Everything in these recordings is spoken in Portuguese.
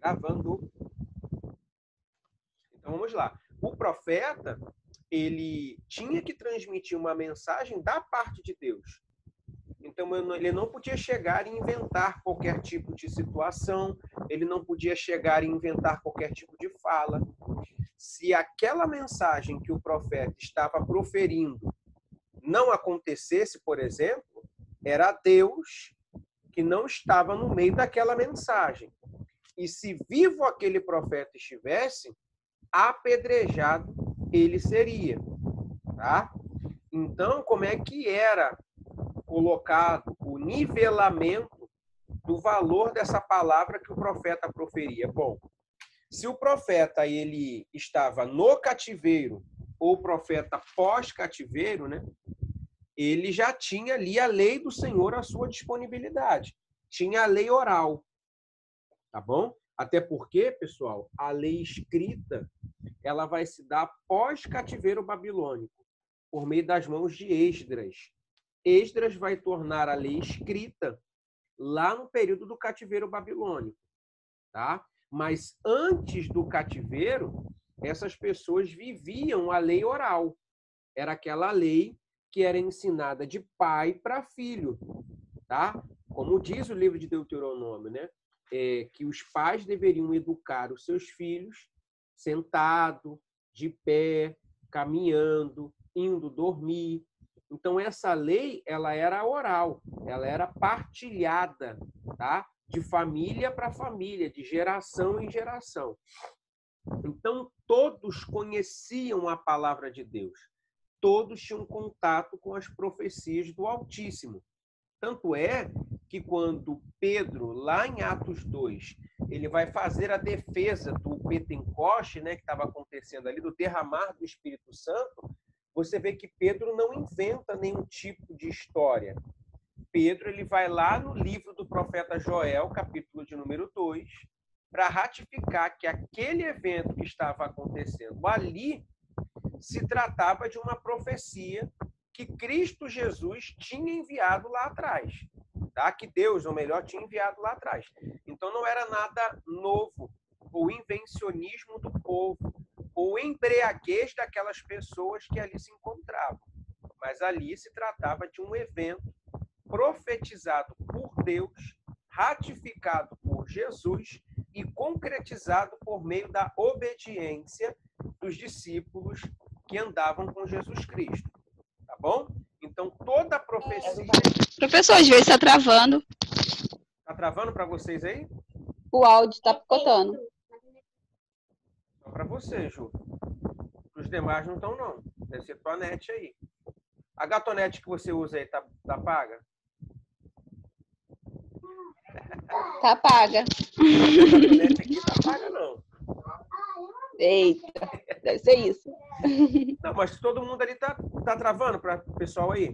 Gravando. Então vamos lá. O profeta, ele tinha que transmitir uma mensagem da parte de Deus. Então ele não podia chegar e inventar qualquer tipo de situação, ele não podia chegar e inventar qualquer tipo de fala. Se aquela mensagem que o profeta estava proferindo não acontecesse, por exemplo, era Deus que não estava no meio daquela mensagem. E se vivo aquele profeta estivesse, apedrejado ele seria. Tá? Então, como é que era colocado o nivelamento do valor dessa palavra que o profeta proferia? Bom, se o profeta ele estava no cativeiro ou o profeta pós-cativeiro, né, ele já tinha ali a lei do Senhor à sua disponibilidade. Tinha a lei oral, tá bom? Até porque, pessoal, a lei escrita ela vai se dar pós-cativeiro babilônico, por meio das mãos de Esdras. Esdras vai tornar a lei escrita lá no período do cativeiro babilônico, tá? Mas antes do cativeiro, essas pessoas viviam a lei oral. Era aquela lei que era ensinada de pai para filho, tá? Como diz o livro de Deuteronômio, né? Que os pais deveriam educar os seus filhos sentado, de pé, caminhando, indo dormir. Então essa lei, ela era oral, ela era partilhada, tá? De família para família, de geração em geração. Então todos conheciam a palavra de Deus. Todos tinham contato com as profecias do Altíssimo. Tanto é que quando Pedro, lá em Atos 2, ele vai fazer a defesa do Pentecoste, né, que estava acontecendo ali, do derramar do Espírito Santo, você vê que Pedro não inventa nenhum tipo de história. Pedro ele vai lá no livro do profeta Joel, capítulo de número 2, para ratificar que aquele evento que estava acontecendo ali se tratava de uma profecia que Cristo Jesus tinha enviado lá atrás, tá? Que Deus, ou melhor, tinha enviado lá atrás. Então não era nada novo, ou invencionismo do povo, ou embriaguez daquelas pessoas que ali se encontravam. Mas ali se tratava de um evento profetizado por Deus, ratificado por Jesus e concretizado por meio da obediência dos discípulos que andavam com Jesus Cristo. Tá bom? Então, toda a profecia... Professor, às vezes está travando. Tá travando para vocês aí? O áudio está picotando. Só para você, Ju. Os demais não estão, não. Deve ser tua net aí. A gatonete que você usa aí tá paga? Tá paga. A gatonete aqui tá paga, não. Eita, deve ser isso. Não, mas todo mundo ali tá travando para o pessoal aí?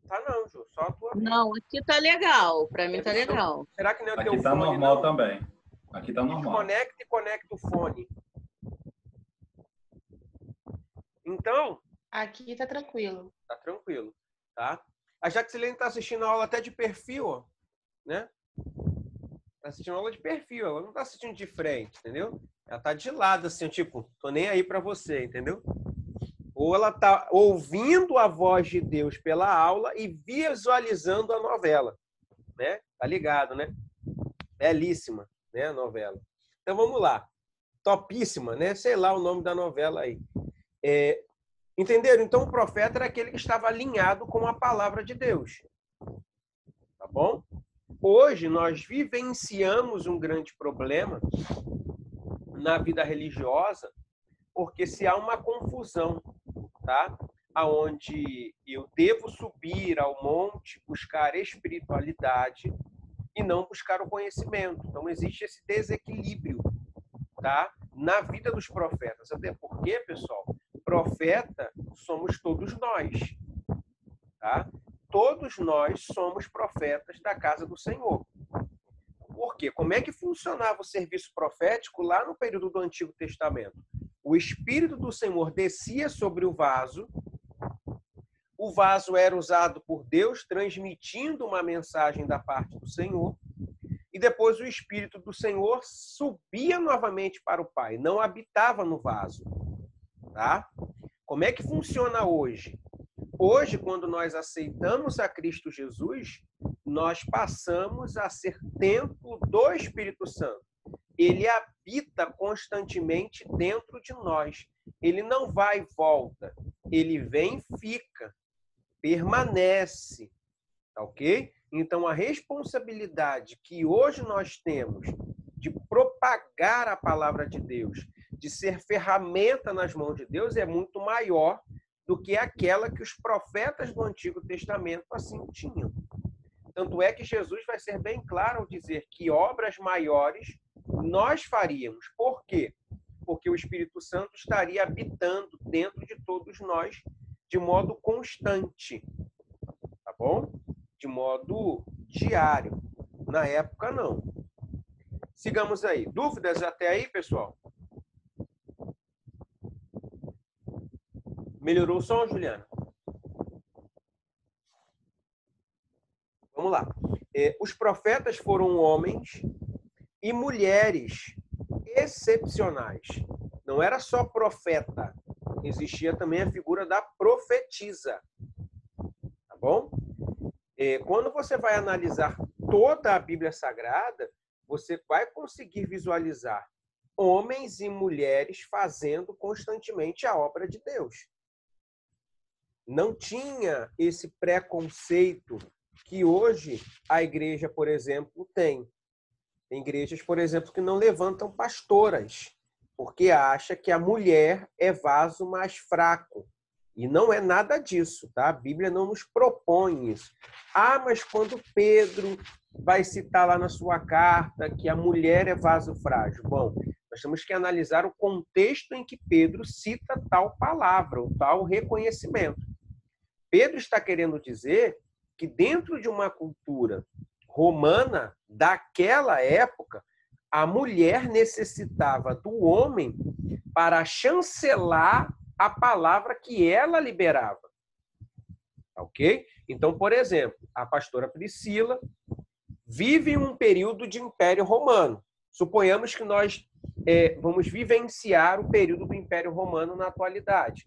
Tá não, Ju. Só a tua. Não, aqui tá legal. Para mim tá legal. Será que não é o teu Aqui tá fone, normal não? também. Aqui tá normal. Conecta o fone. Então... Aqui tá tranquilo. Tá tranquilo, tá? A Jaxilene tá assistindo a aula até de perfil, ó, né? Tá assistindo a aula de perfil, ela não tá assistindo de frente, entendeu? Ela tá de lado, assim, tipo, tô nem aí pra você, entendeu? Ou ela tá ouvindo a voz de Deus pela aula e visualizando a novela, né? Tá ligado, né? Belíssima, né, a novela. Então vamos lá. Topíssima, né? Sei lá o nome da novela aí. Entenderam? Então o profeta era aquele que estava alinhado com a palavra de Deus. Tá bom? Hoje nós vivenciamos um grande problema na vida religiosa, porque se há uma confusão, tá? Aonde eu devo subir ao monte, buscar espiritualidade e não buscar o conhecimento. Então existe esse desequilíbrio, tá? Na vida dos profetas. Até porque, pessoal, profeta somos todos nós, tá? Todos nós somos profetas da casa do Senhor. Por quê? Como é que funcionava o serviço profético lá no período do Antigo Testamento? O Espírito do Senhor descia sobre o vaso era usado por Deus, transmitindo uma mensagem da parte do Senhor, e e depois o Espírito do Senhor subia novamente para o Pai, não habitava no vaso. Tá? Como é que funciona hoje? Hoje, quando nós aceitamos a Cristo Jesus, nós passamos a ser templo do Espírito Santo. Ele habita constantemente dentro de nós. Ele não vai e volta. Ele vem e fica. Permanece. Tá ok? Então, a responsabilidade que hoje nós temos de propagar a palavra de Deus, de ser ferramenta nas mãos de Deus, é muito maior do que aquela que os profetas do Antigo Testamento assim tinham. Tanto é que Jesus vai ser bem claro ao dizer que obras maiores nós faríamos. Por quê? Porque o Espírito Santo estaria habitando dentro de todos nós de modo constante. Tá bom? De modo diário. Na época, não. Sigamos aí. Dúvidas até aí, pessoal? Melhorou o som, Juliana? Vamos lá. Os profetas foram homens e mulheres excepcionais. Não era só profeta. Existia também a figura da profetisa. Tá bom? Quando você vai analisar toda a Bíblia Sagrada, você vai conseguir visualizar homens e mulheres fazendo constantemente a obra de Deus. Não tinha esse preconceito que hoje a igreja, por exemplo, tem. Tem igrejas, por exemplo, que não levantam pastoras, porque acha que a mulher é vaso mais fraco. E não é nada disso, tá? A Bíblia não nos propõe isso. Ah, mas quando Pedro vai citar lá na sua carta que a mulher é vaso frágil. Bom, nós temos que analisar o contexto em que Pedro cita tal palavra, ou tal reconhecimento. Pedro está querendo dizer que dentro de uma cultura romana daquela época, a mulher necessitava do homem para chancelar a palavra que ela liberava. Ok? Então, por exemplo, a pastora Priscila vive um período de Império Romano. Suponhamos que nós vamos vivenciar o período do Império Romano na atualidade.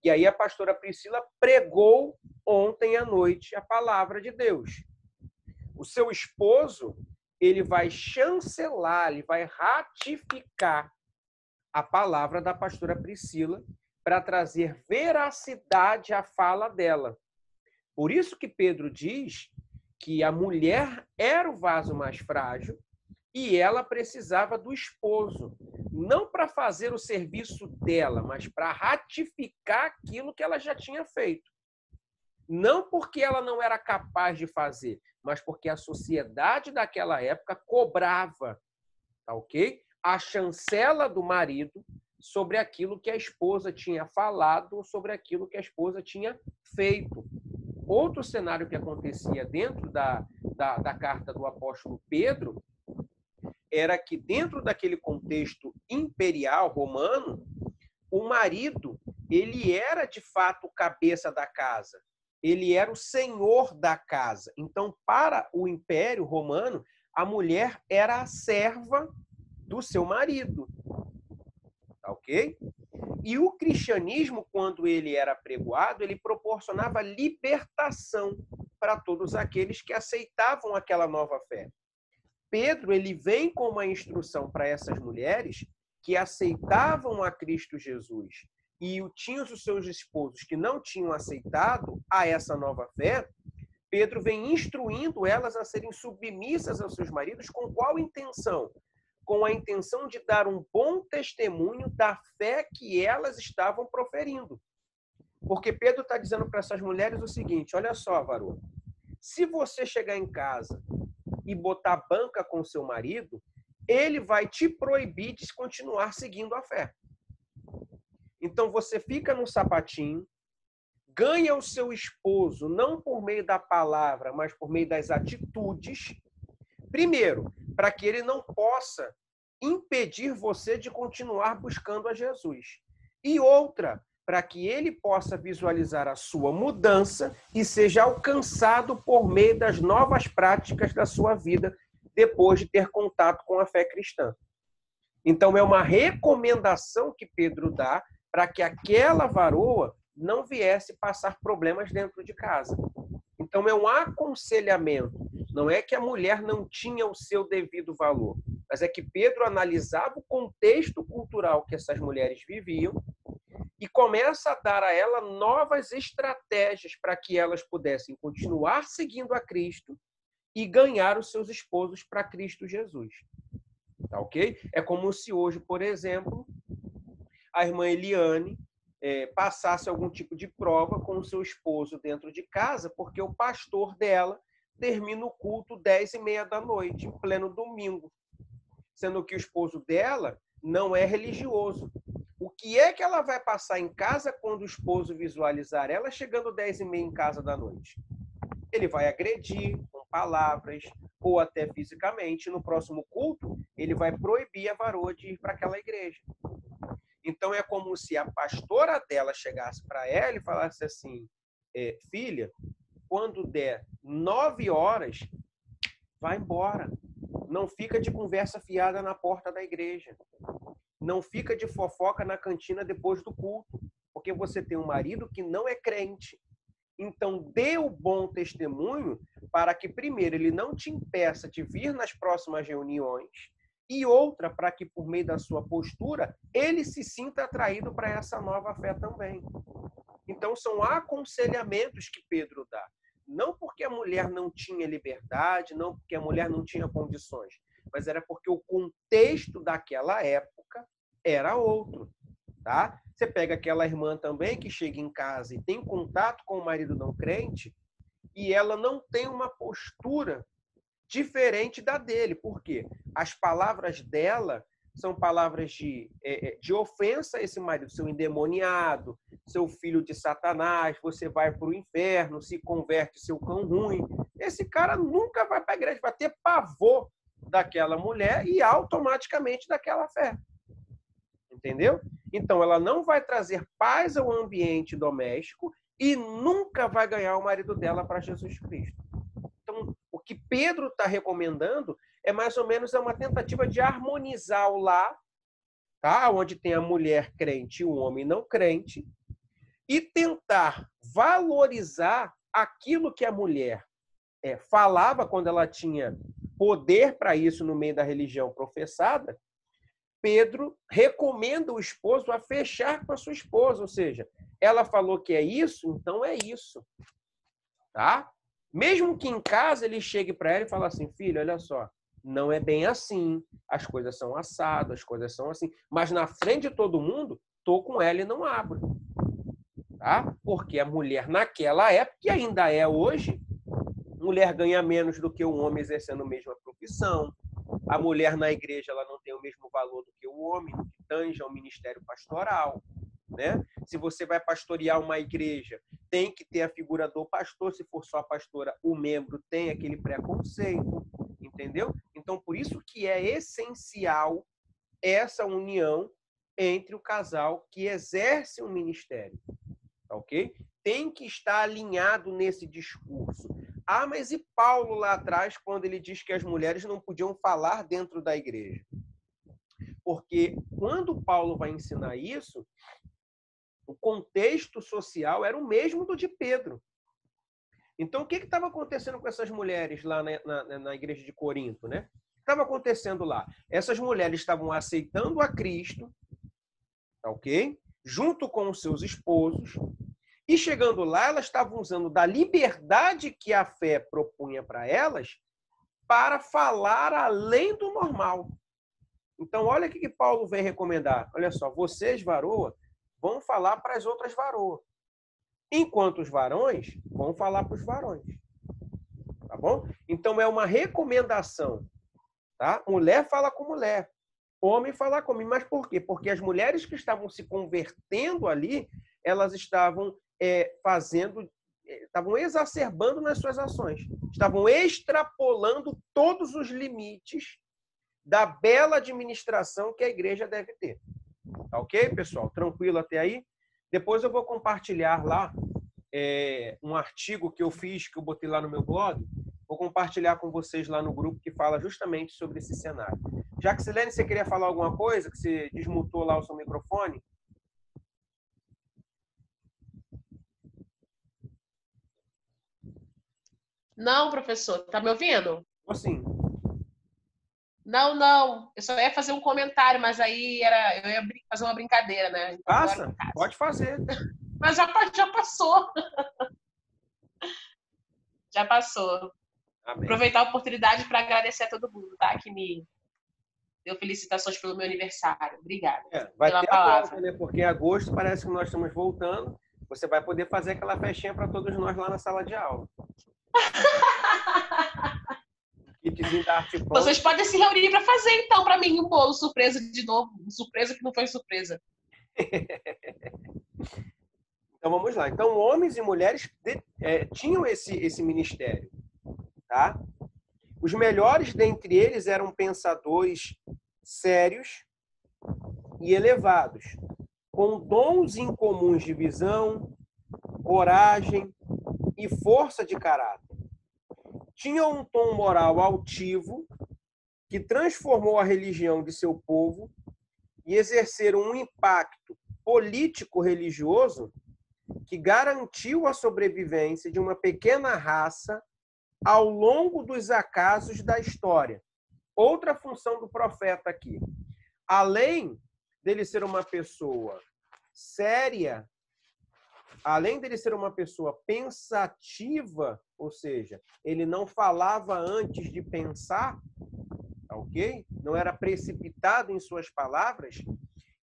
E aí a pastora Priscila pregou ontem à noite a palavra de Deus. O seu esposo, ele vai chancelar, ele vai ratificar a palavra da pastora Priscila para trazer veracidade à fala dela. Por isso que Pedro diz que a mulher era o vaso mais frágil e ela precisava do esposo, não para fazer o serviço dela, mas para ratificar aquilo que ela já tinha feito. Não porque ela não era capaz de fazer, mas porque a sociedade daquela época cobrava, tá ok? A chancela do marido sobre aquilo que a esposa tinha falado ou sobre aquilo que a esposa tinha feito. Outro cenário que acontecia dentro da carta do apóstolo Pedro era que dentro daquele contexto imperial romano, o marido, ele era de fato o cabeça da casa. Ele era o senhor da casa. Então, para o Império Romano, a mulher era a serva do seu marido. Tá ok? E o cristianismo, quando ele era pregoado, ele proporcionava libertação para todos aqueles que aceitavam aquela nova fé. Pedro, ele vem com uma instrução para essas mulheres que aceitavam a Cristo Jesus e tinham os seus esposos que não tinham aceitado a essa nova fé. Pedro vem instruindo elas a serem submissas aos seus maridos com qual intenção? Com a intenção de dar um bom testemunho da fé que elas estavam proferindo. Porque Pedro está dizendo para essas mulheres o seguinte, olha só, varô, se você chegar em casa e botar banca com seu marido, ele vai te proibir de continuar seguindo a fé. Então você fica no sapatinho, ganha o seu esposo, não por meio da palavra, mas por meio das atitudes. Primeiro, para que ele não possa impedir você de continuar buscando a Jesus. E outra, para que ele possa visualizar a sua mudança e seja alcançado por meio das novas práticas da sua vida depois de ter contato com a fé cristã. Então, é uma recomendação que Pedro dá para que aquela varoa não viesse passar problemas dentro de casa. Então, é um aconselhamento. Não é que a mulher não tinha o seu devido valor, mas é que Pedro analisava o contexto cultural que essas mulheres viviam e começa a dar a ela novas estratégias para que elas pudessem continuar seguindo a Cristo e ganhar os seus esposos para Cristo Jesus. Tá ok? É como se hoje, por exemplo, a irmã Eliane passasse algum tipo de prova com o seu esposo dentro de casa, porque o pastor dela termina o culto 10h30 da noite, em pleno domingo, sendo que o esposo dela não é religioso. O que é que ela vai passar em casa quando o esposo visualizar ela chegando 10h30 em casa da noite? Ele vai agredir com palavras ou até fisicamente. No próximo culto, ele vai proibir a varoa de ir para aquela igreja. Então, é como se a pastora dela chegasse para ela e falasse assim, filha, quando der 9 horas, vai embora. Não fica de conversa fiada na porta da igreja. Não fica de fofoca na cantina depois do culto, porque você tem um marido que não é crente. Então, dê o bom testemunho para que, primeiro, ele não te impeça de vir nas próximas reuniões e outra, para que, por meio da sua postura, ele se sinta atraído para essa nova fé também. Então, são aconselhamentos que Pedro dá. Não porque a mulher não tinha liberdade, não porque a mulher não tinha condições, mas era porque o contexto daquela época era outro. Tá? Você pega aquela irmã também que chega em casa e tem contato com o marido não crente e ela não tem uma postura diferente da dele. Por quê? As palavras dela são palavras de ofensa a esse marido, seu endemoniado, seu filho de Satanás, você vai para o inferno, se converte, seu cão ruim. Esse cara nunca vai para a igreja, vai ter pavor daquela mulher e automaticamente daquela fé. Entendeu? Então, ela não vai trazer paz ao ambiente doméstico e nunca vai ganhar o marido dela para Jesus Cristo. Então, o que Pedro está recomendando é mais ou menos uma tentativa de harmonizar o lar, tá? Onde tem a mulher crente e o homem não crente, e tentar valorizar aquilo que a mulher falava quando ela tinha poder para isso no meio da religião professada. Pedro recomenda o esposo a fechar com a sua esposa, ou seja, ela falou que é isso, então é isso. Tá? Mesmo que em casa ele chegue para ela e fale assim, filho, olha só, não é bem assim, as coisas são assadas, as coisas são assim, mas na frente de todo mundo, tô com ela e não abro. Tá? Porque a mulher naquela época, e ainda é hoje, mulher ganha menos do que o homem exercendo a mesma profissão. A mulher na igreja ela não tem o mesmo valor do que o homem, no que tange ao ministério pastoral. Né? Se você vai pastorear uma igreja, tem que ter a figura do pastor. Se for só a pastora, o membro tem aquele preconceito. Entendeu? Então, por isso que é essencial essa união entre o casal que exerce um ministério. Ok? Tem que estar alinhado nesse discurso. Ah, mas e Paulo lá atrás, quando ele diz que as mulheres não podiam falar dentro da igreja? Porque quando Paulo vai ensinar isso, o contexto social era o mesmo do de Pedro. Então, o que estava acontecendo com essas mulheres lá na igreja de Corinto, né? O que estava acontecendo lá? Essas mulheres estavam aceitando a Cristo, ok? Junto com os seus esposos, e chegando lá, elas estavam usando da liberdade que a fé propunha para elas para falar além do normal. Então, olha o que Paulo vem recomendar. Olha só, vocês, varoa, vão falar para as outras varoas. Enquanto os varões vão falar para os varões. Tá bom? Então, é uma recomendação. Tá? Mulher fala com mulher. Homem fala com homem. Mas por quê? Porque as mulheres que estavam se convertendo ali, elas estavam estavam exacerbando nas suas ações. Estavam extrapolando todos os limites da bela administração que a igreja deve ter. Tá ok, pessoal? Tranquilo até aí? Depois eu vou compartilhar lá um artigo que eu fiz, que eu botei lá no meu blog, Vou compartilhar com vocês lá no grupo que fala justamente sobre esse cenário. Jaxilene, você queria falar alguma coisa? Que você desmutou lá o seu microfone? Não, professor, tá me ouvindo? Ou sim? Não, não. Eu só ia fazer um comentário, mas aí eu ia fazer uma brincadeira, né? Então, Faça, pode fazer. Mas já passou. Já passou. Amém. Aproveitar a oportunidade para agradecer a todo mundo, tá? Que me deu felicitações pelo meu aniversário. Obrigada Vai pela ter palavra. a volta, né? Porque em agosto parece que nós estamos voltando. Você vai poder fazer aquela festinha para todos nós lá na sala de aula. Kitzinho da Arte Pronto. Vocês podem se reunir para fazer, então, para mim, um bolo surpresa de novo. Surpresa que não foi surpresa. Então, vamos lá. Então, homens e mulheres tinham esse ministério. Tá? Os melhores dentre eles eram pensadores sérios e elevados, com dons incomuns de visão, coragem e força de caráter. Tinham um tom moral altivo que transformou a religião de seu povo e exerceram um impacto político-religioso que garantiu a sobrevivência de uma pequena raça ao longo dos acasos da história. Outra função do profeta aqui. Além dele ser uma pessoa séria, além dele ser uma pessoa pensativa, ou seja, ele não falava antes de pensar, ok? Não era precipitado em suas palavras.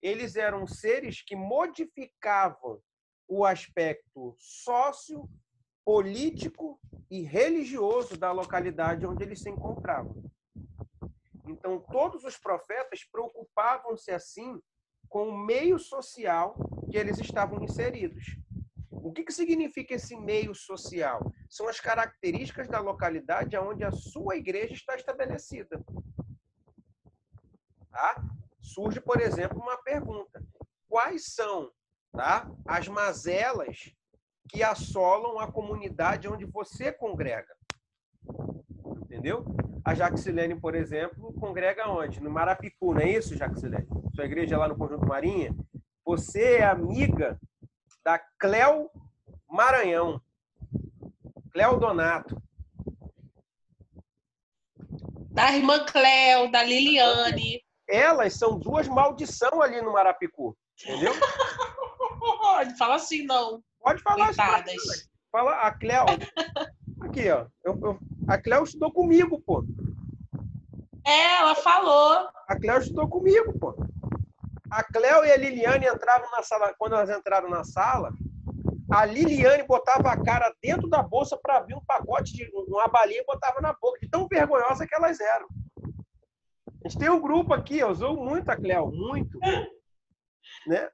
Eles eram seres que modificavam o aspecto sócio, político e religioso da localidade onde eles se encontravam. Então, todos os profetas preocupavam-se, assim, com o meio social que eles estavam inseridos. O que significa esse meio social? São as características da localidade onde a sua igreja está estabelecida. Tá? Surge, por exemplo, uma pergunta. Quais são, tá, as mazelas que assolam a comunidade onde você congrega? Entendeu? A Jaxilene, por exemplo, congrega onde? No Marapicu, não é isso, Jaxilene? Sua igreja é lá no Conjunto Marinha. Você é amiga da Cléo Maranhão. Cléo Donato. Da irmã Cléo, da Liliane. Elas são duas maldição ali no Marapicu. Entendeu? Pode falar assim, não. Pode falar Coitadas. assim. Fala, a Cléo. Aqui, ó. A Cléo estudou comigo, pô. Ela falou. A Cléo estudou comigo, pô. A Cléo e a Liliane entravam na sala. Quando elas entraram na sala, a Liliane botava a cara dentro da bolsa para abrir um pacote de uma balinha e botava na boca, de tão vergonhosa que elas eram. A gente tem um grupo aqui, eu usou muito a Cléo, muito. Né?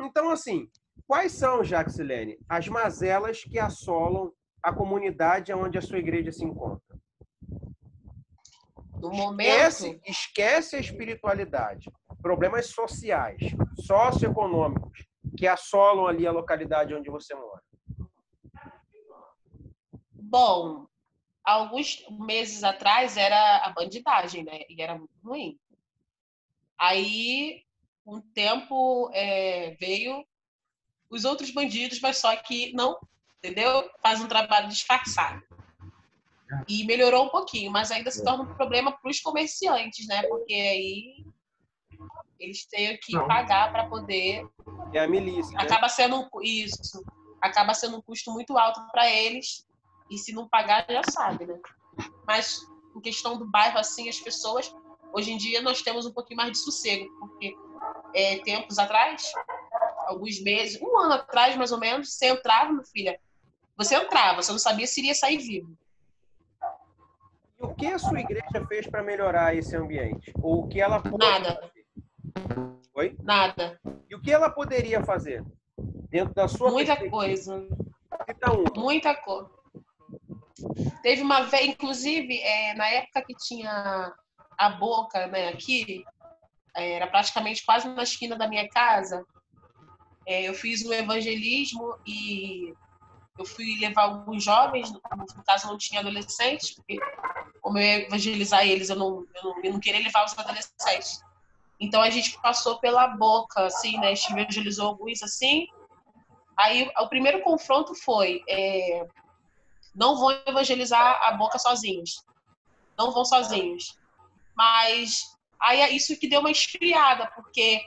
Então, assim, quais são, Jaxilene, as mazelas que assolam a comunidade onde a sua igreja se encontra? No momento. Esquece a espiritualidade. Problemas sociais, socioeconômicos, que assolam ali a localidade onde você mora. Bom, alguns meses atrás era a bandidagem, né? E era muito ruim. Aí, um tempo veio os outros bandidos, mas só que não, entendeu? Faz um trabalho disfarçado. E melhorou um pouquinho, mas ainda se torna um problema para os comerciantes, né? Porque aí eles têm que pagar para poder... É a milícia, né? Acaba sendo um custo muito alto para eles, e se não pagar, já sabe, né? Mas, em questão do bairro, assim, as pessoas... Hoje em dia, nós temos um pouquinho mais de sossego, porque tempos atrás, alguns meses, um ano atrás, mais ou menos, você entrava, minha filha, você entrava, você não sabia se iria sair vivo. E o que a sua igreja fez para melhorar esse ambiente? Ou o que ela pode Nada. fazer? Oi? Nada. E o que ela poderia fazer? Dentro da sua Muita perspectiva? coisa. Cita uma. Muita coisa. Teve uma vez, inclusive, na época que tinha a Boca, né, aqui, era praticamente quase na esquina da minha casa, eu fiz um evangelismo e eu fui levar alguns jovens, no caso não tinha adolescentes, porque como eu ia evangelizar eles, eu não queria levar os adolescentes. Então a gente passou pela boca, assim, né? A gente evangelizou alguns assim. Aí o primeiro confronto foi: não vão evangelizar a boca sozinhos. Não vão sozinhos. Mas aí é isso que deu uma esfriada, porque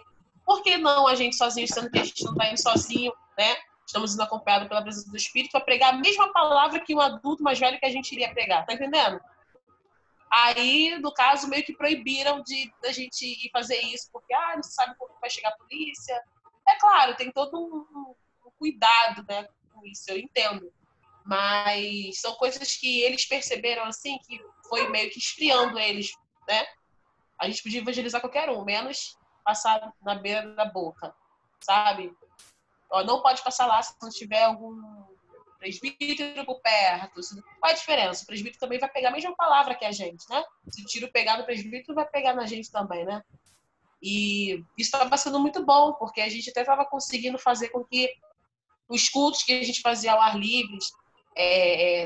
por que não a gente sozinho, sendo que a gente não está indo sozinho, né? Estamos indo acompanhados pela presença do Espírito para pregar a mesma palavra que um adulto mais velho que a gente iria pregar, tá entendendo? Aí, no caso, meio que proibiram da gente ir fazer isso, porque não se sabe como vai chegar a polícia. É claro, tem todo um cuidado, né, com isso, eu entendo. Mas são coisas que eles perceberam, assim, que foi meio que esfriando eles, né? A gente podia evangelizar qualquer um, menos passar na beira da boca, sabe? Ó, não pode passar lá se não tiver algum presbítero por perto. Qual é a diferença? O presbítero também vai pegar a mesma palavra que a gente, né? Se o tiro pegar no presbítero, vai pegar na gente também, né? E isso estava sendo muito bom, porque a gente até estava conseguindo fazer com que os cultos que a gente fazia ao ar livre,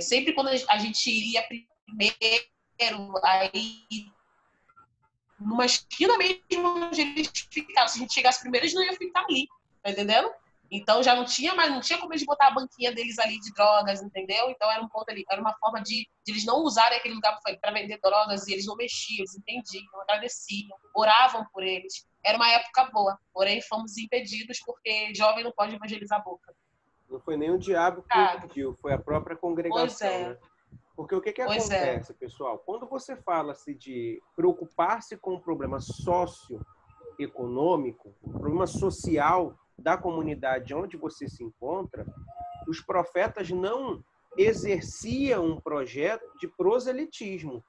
sempre quando a gente iria primeiro, aí numa esquina mesmo onde eles ficavam. Se a gente chegasse primeiro, eles não iam ficar ali, tá entendendo? Então já não tinha como eles botar a banquinha deles ali de drogas, entendeu? Então era um ponto ali, era uma forma de eles não usarem aquele lugar para vender drogas, e eles não mexiam, eles entendiam, agradeciam, oravam por eles. Era uma época boa, porém fomos impedidos porque jovem não pode evangelizar a boca. Não foi nem o diabo que impediu, foi a própria congregação, né? Porque o que acontece, pessoal? Quando você fala-se de preocupar-se com o problema socioeconômico, o problema social da comunidade onde você se encontra, os profetas não exerciam um projeto de proselitismo.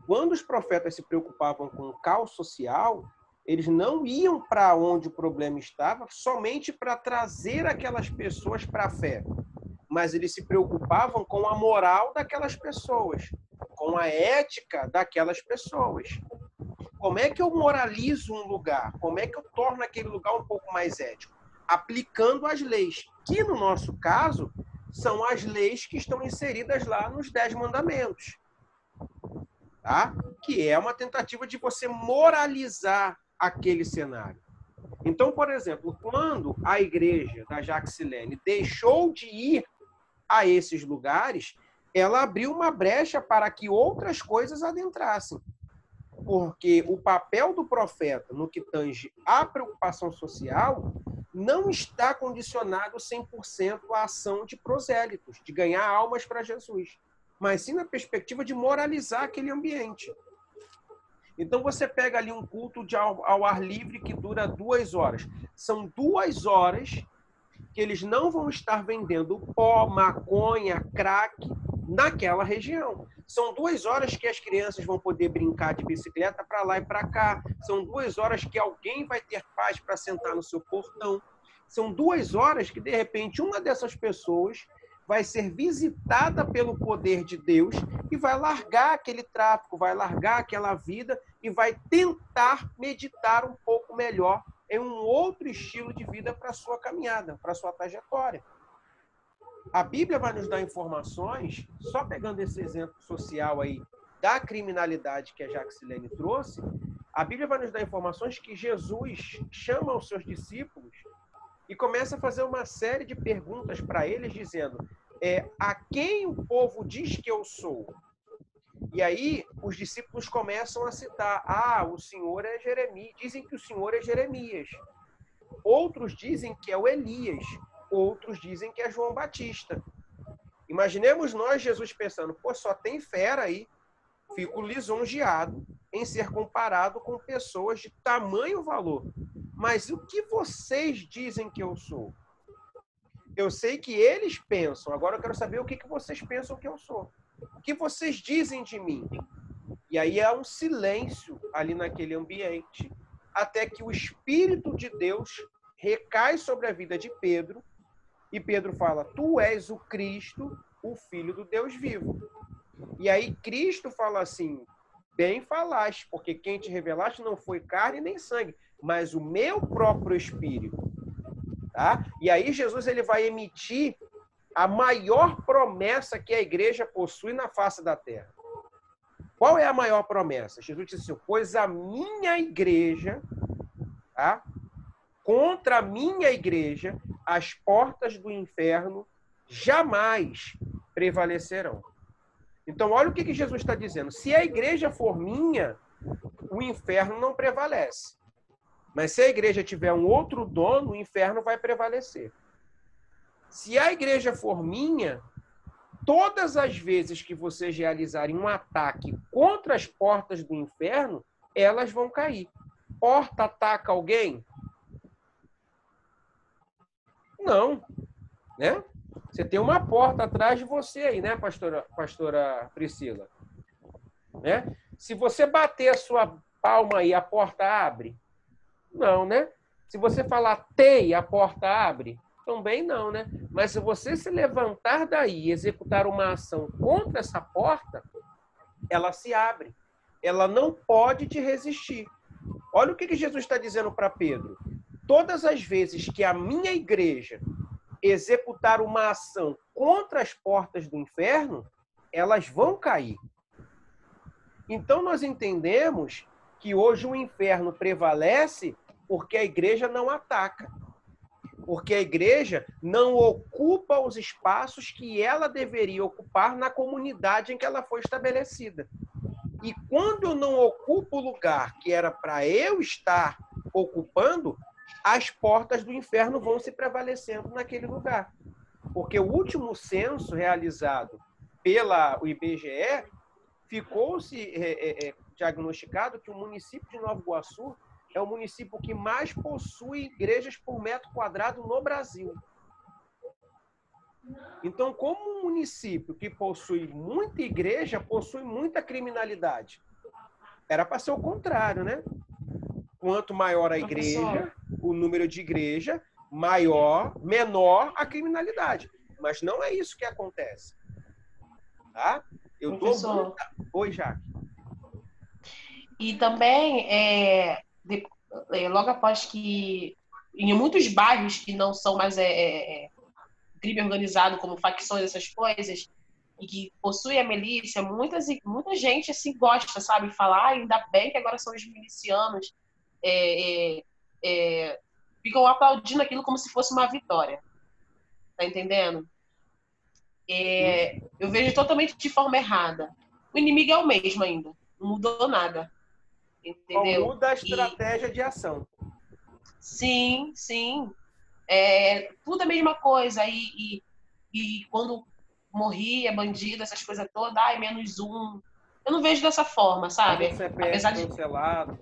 Quando os profetas se preocupavam com o caos social, eles não iam para onde o problema estava somente para trazer aquelas pessoas para a fé, mas eles se preocupavam com a moral daquelas pessoas, com a ética daquelas pessoas. Como é que eu moralizo um lugar? Como é que eu torno aquele lugar um pouco mais ético? Aplicando as leis, que no nosso caso são as leis que estão inseridas lá nos 10 mandamentos. Tá? Que é uma tentativa de você moralizar aquele cenário. Então, por exemplo, quando a igreja da Jaxilene deixou de ir a esses lugares, ela abriu uma brecha para que outras coisas adentrassem. Porque o papel do profeta no que tange à preocupação social não está condicionado 100% à ação de prosélitos, de ganhar almas para Jesus, mas sim na perspectiva de moralizar aquele ambiente. Então você pega ali um culto ao ar livre que dura 2 horas. São 2 horas que eles não vão estar vendendo pó, maconha, crack naquela região. São 2 horas que as crianças vão poder brincar de bicicleta para lá e para cá. São 2 horas que alguém vai ter paz para sentar no seu portão. São 2 horas que, de repente, uma dessas pessoas vai ser visitada pelo poder de Deus e vai largar aquele tráfico, vai largar aquela vida e vai tentar meditar um pouco melhor em um outro estilo de vida para a sua caminhada, para a sua trajetória. A Bíblia vai nos dar informações, só pegando esse exemplo social aí da criminalidade que a Jaxilene trouxe, a Bíblia vai nos dar informações que Jesus chama os seus discípulos e começa a fazer uma série de perguntas para eles, dizendo: a quem o povo diz que eu sou? E aí os discípulos começam a citar: o Senhor é Jeremias. Dizem que o Senhor é Jeremias. Outros dizem que é o Elias. Outros dizem que é João Batista. Imaginemos nós, Jesus, pensando: só tem fera aí. Fico lisonjeado em ser comparado com pessoas de tamanho valor. Mas o que vocês dizem que eu sou? Eu sei que eles pensam. Agora eu quero saber o que vocês pensam que eu sou. O que vocês dizem de mim? E aí há um silêncio ali naquele ambiente, até que o Espírito de Deus recai sobre a vida de Pedro, e Pedro fala: tu és o Cristo, o Filho do Deus vivo. E aí Cristo fala assim: bem falaste, porque quem te revelaste não foi carne nem sangue, mas o meu próprio Espírito. Tá? E aí Jesus ele vai emitir a maior promessa que a igreja possui na face da terra. Qual é a maior promessa? Jesus disse assim, pois a minha igreja, tá? Contra a minha igreja, as portas do inferno jamais prevalecerão. Então, olha o que Jesus está dizendo. Se a igreja for minha, o inferno não prevalece. Mas se a igreja tiver um outro dono, o inferno vai prevalecer. Se a igreja for minha, todas as vezes que vocês realizarem um ataque contra as portas do inferno, elas vão cair. Porta ataca alguém? Não. Né? Você tem uma porta atrás de você aí, né, pastora Priscila? Né? Se você bater a sua palma aí, a porta abre? Não, né? Se você falar tem, a porta abre? Também não, né? Mas se você se levantar daí e executar uma ação contra essa porta, ela se abre. Ela não pode te resistir. Olha o que Jesus está dizendo para Pedro. Todas as vezes que a minha igreja executar uma ação contra as portas do inferno, elas vão cair. Então nós entendemos que hoje o inferno prevalece porque a igreja não ataca. Porque a igreja não ocupa os espaços que ela deveria ocupar na comunidade em que ela foi estabelecida. E quando eu não ocupo o lugar que era para eu estar ocupando, as portas do inferno vão se prevalecendo naquele lugar. Porque o último censo realizado pela IBGE ficou-se diagnosticado que o município de Nova Iguaçu é o município que mais possui igrejas por metro quadrado no Brasil. Então, como um município que possui muita igreja, possui muita criminalidade. Era para ser o contrário, né? Quanto maior a igreja, o número de igreja, menor a criminalidade. Mas não é isso que acontece. Tá? Eu tô muito... Oi, Jaque. E também, logo após que, em muitos bairros que não são mais crime organizado, como facções, essas coisas, e que possuem a milícia, muita gente assim gosta, sabe? Falar, ainda bem que agora são os milicianos, ficam aplaudindo aquilo como se fosse uma vitória. Tá entendendo? Eu vejo totalmente de forma errada. O inimigo é o mesmo ainda. Não mudou nada. Entendeu? Muda a estratégia de ação. Sim, sim. Tudo a mesma coisa. E quando morria, bandido, essas coisas todas, menos um. Eu não vejo dessa forma, sabe? Apesar de cancelado.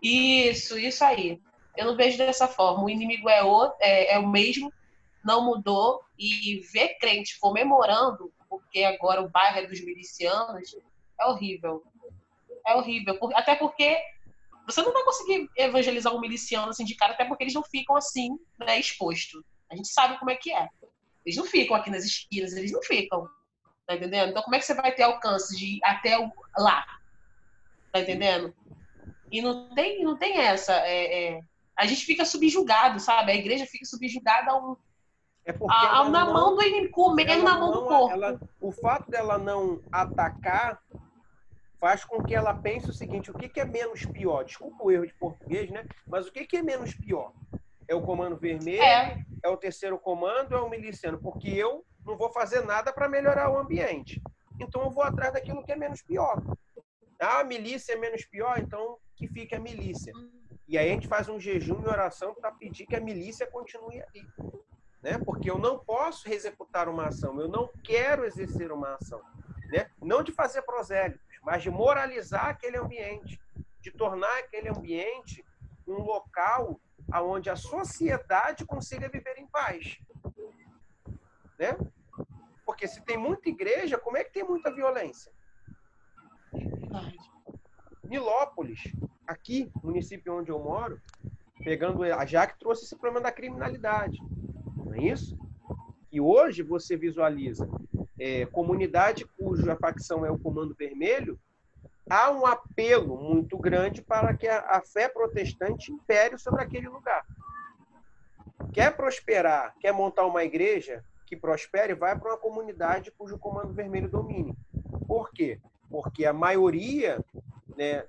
Isso aí. Eu não vejo dessa forma. O inimigo é o mesmo, não mudou. E ver crente comemorando, porque agora o bairro é dos milicianos, é horrível. É horrível. Até porque você não vai conseguir evangelizar um miliciano assim de cara, até porque eles não ficam assim, né, expostos. A gente sabe como é que é. Eles não ficam aqui nas esquinas, eles não ficam. Tá entendendo? Então, como é que você vai ter alcance de ir até lá? Tá entendendo? E não tem essa. A gente fica subjugado, sabe? A igreja fica subjugada na mão do inimigo, comendo na mão do corpo. O fato dela não atacar faz com que ela pense o seguinte: o que é menos pior? Desculpa o erro de português, né? Mas o que é menos pior? É o comando vermelho? É o terceiro comando? É o miliciano? Porque eu não vou fazer nada para melhorar o ambiente. Então eu vou atrás daquilo que é menos pior. A milícia é menos pior, então que fique a milícia. E aí a gente faz um jejum e oração para pedir que a milícia continue ali. Né? Porque eu não posso executar uma ação, eu não quero exercer uma ação. Né? Não de fazer prosélitos, mas de moralizar aquele ambiente, de tornar aquele ambiente um local onde a sociedade consiga viver em paz. Né? Porque se tem muita igreja, como é que tem muita violência? Nilópolis, aqui, município onde eu moro, pegando a Jaque, trouxe esse problema da criminalidade. Não é isso? E hoje você visualiza comunidade cuja facção é o Comando Vermelho, há um apelo muito grande para que a fé protestante impere sobre aquele lugar. Quer prosperar, quer montar uma igreja que prospere, vai para uma comunidade cujo comando vermelho domine. Por quê? Porque a maioria, né,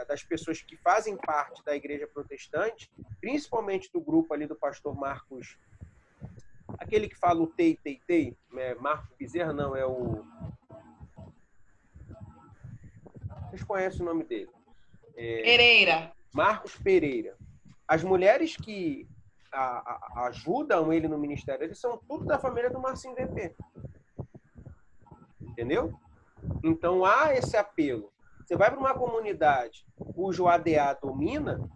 das pessoas que fazem parte da igreja protestante, principalmente do grupo ali do pastor Marcos, aquele que fala o tei, Marcos Bezerra, não, é o... Vocês conhecem o nome dele? Pereira. Marcos Pereira. As mulheres que ajudam ele no ministério, eles são tudo da família do Marcinho VP. Entendeu? Então há esse apelo. Você vai para uma comunidade cujo ADA domina,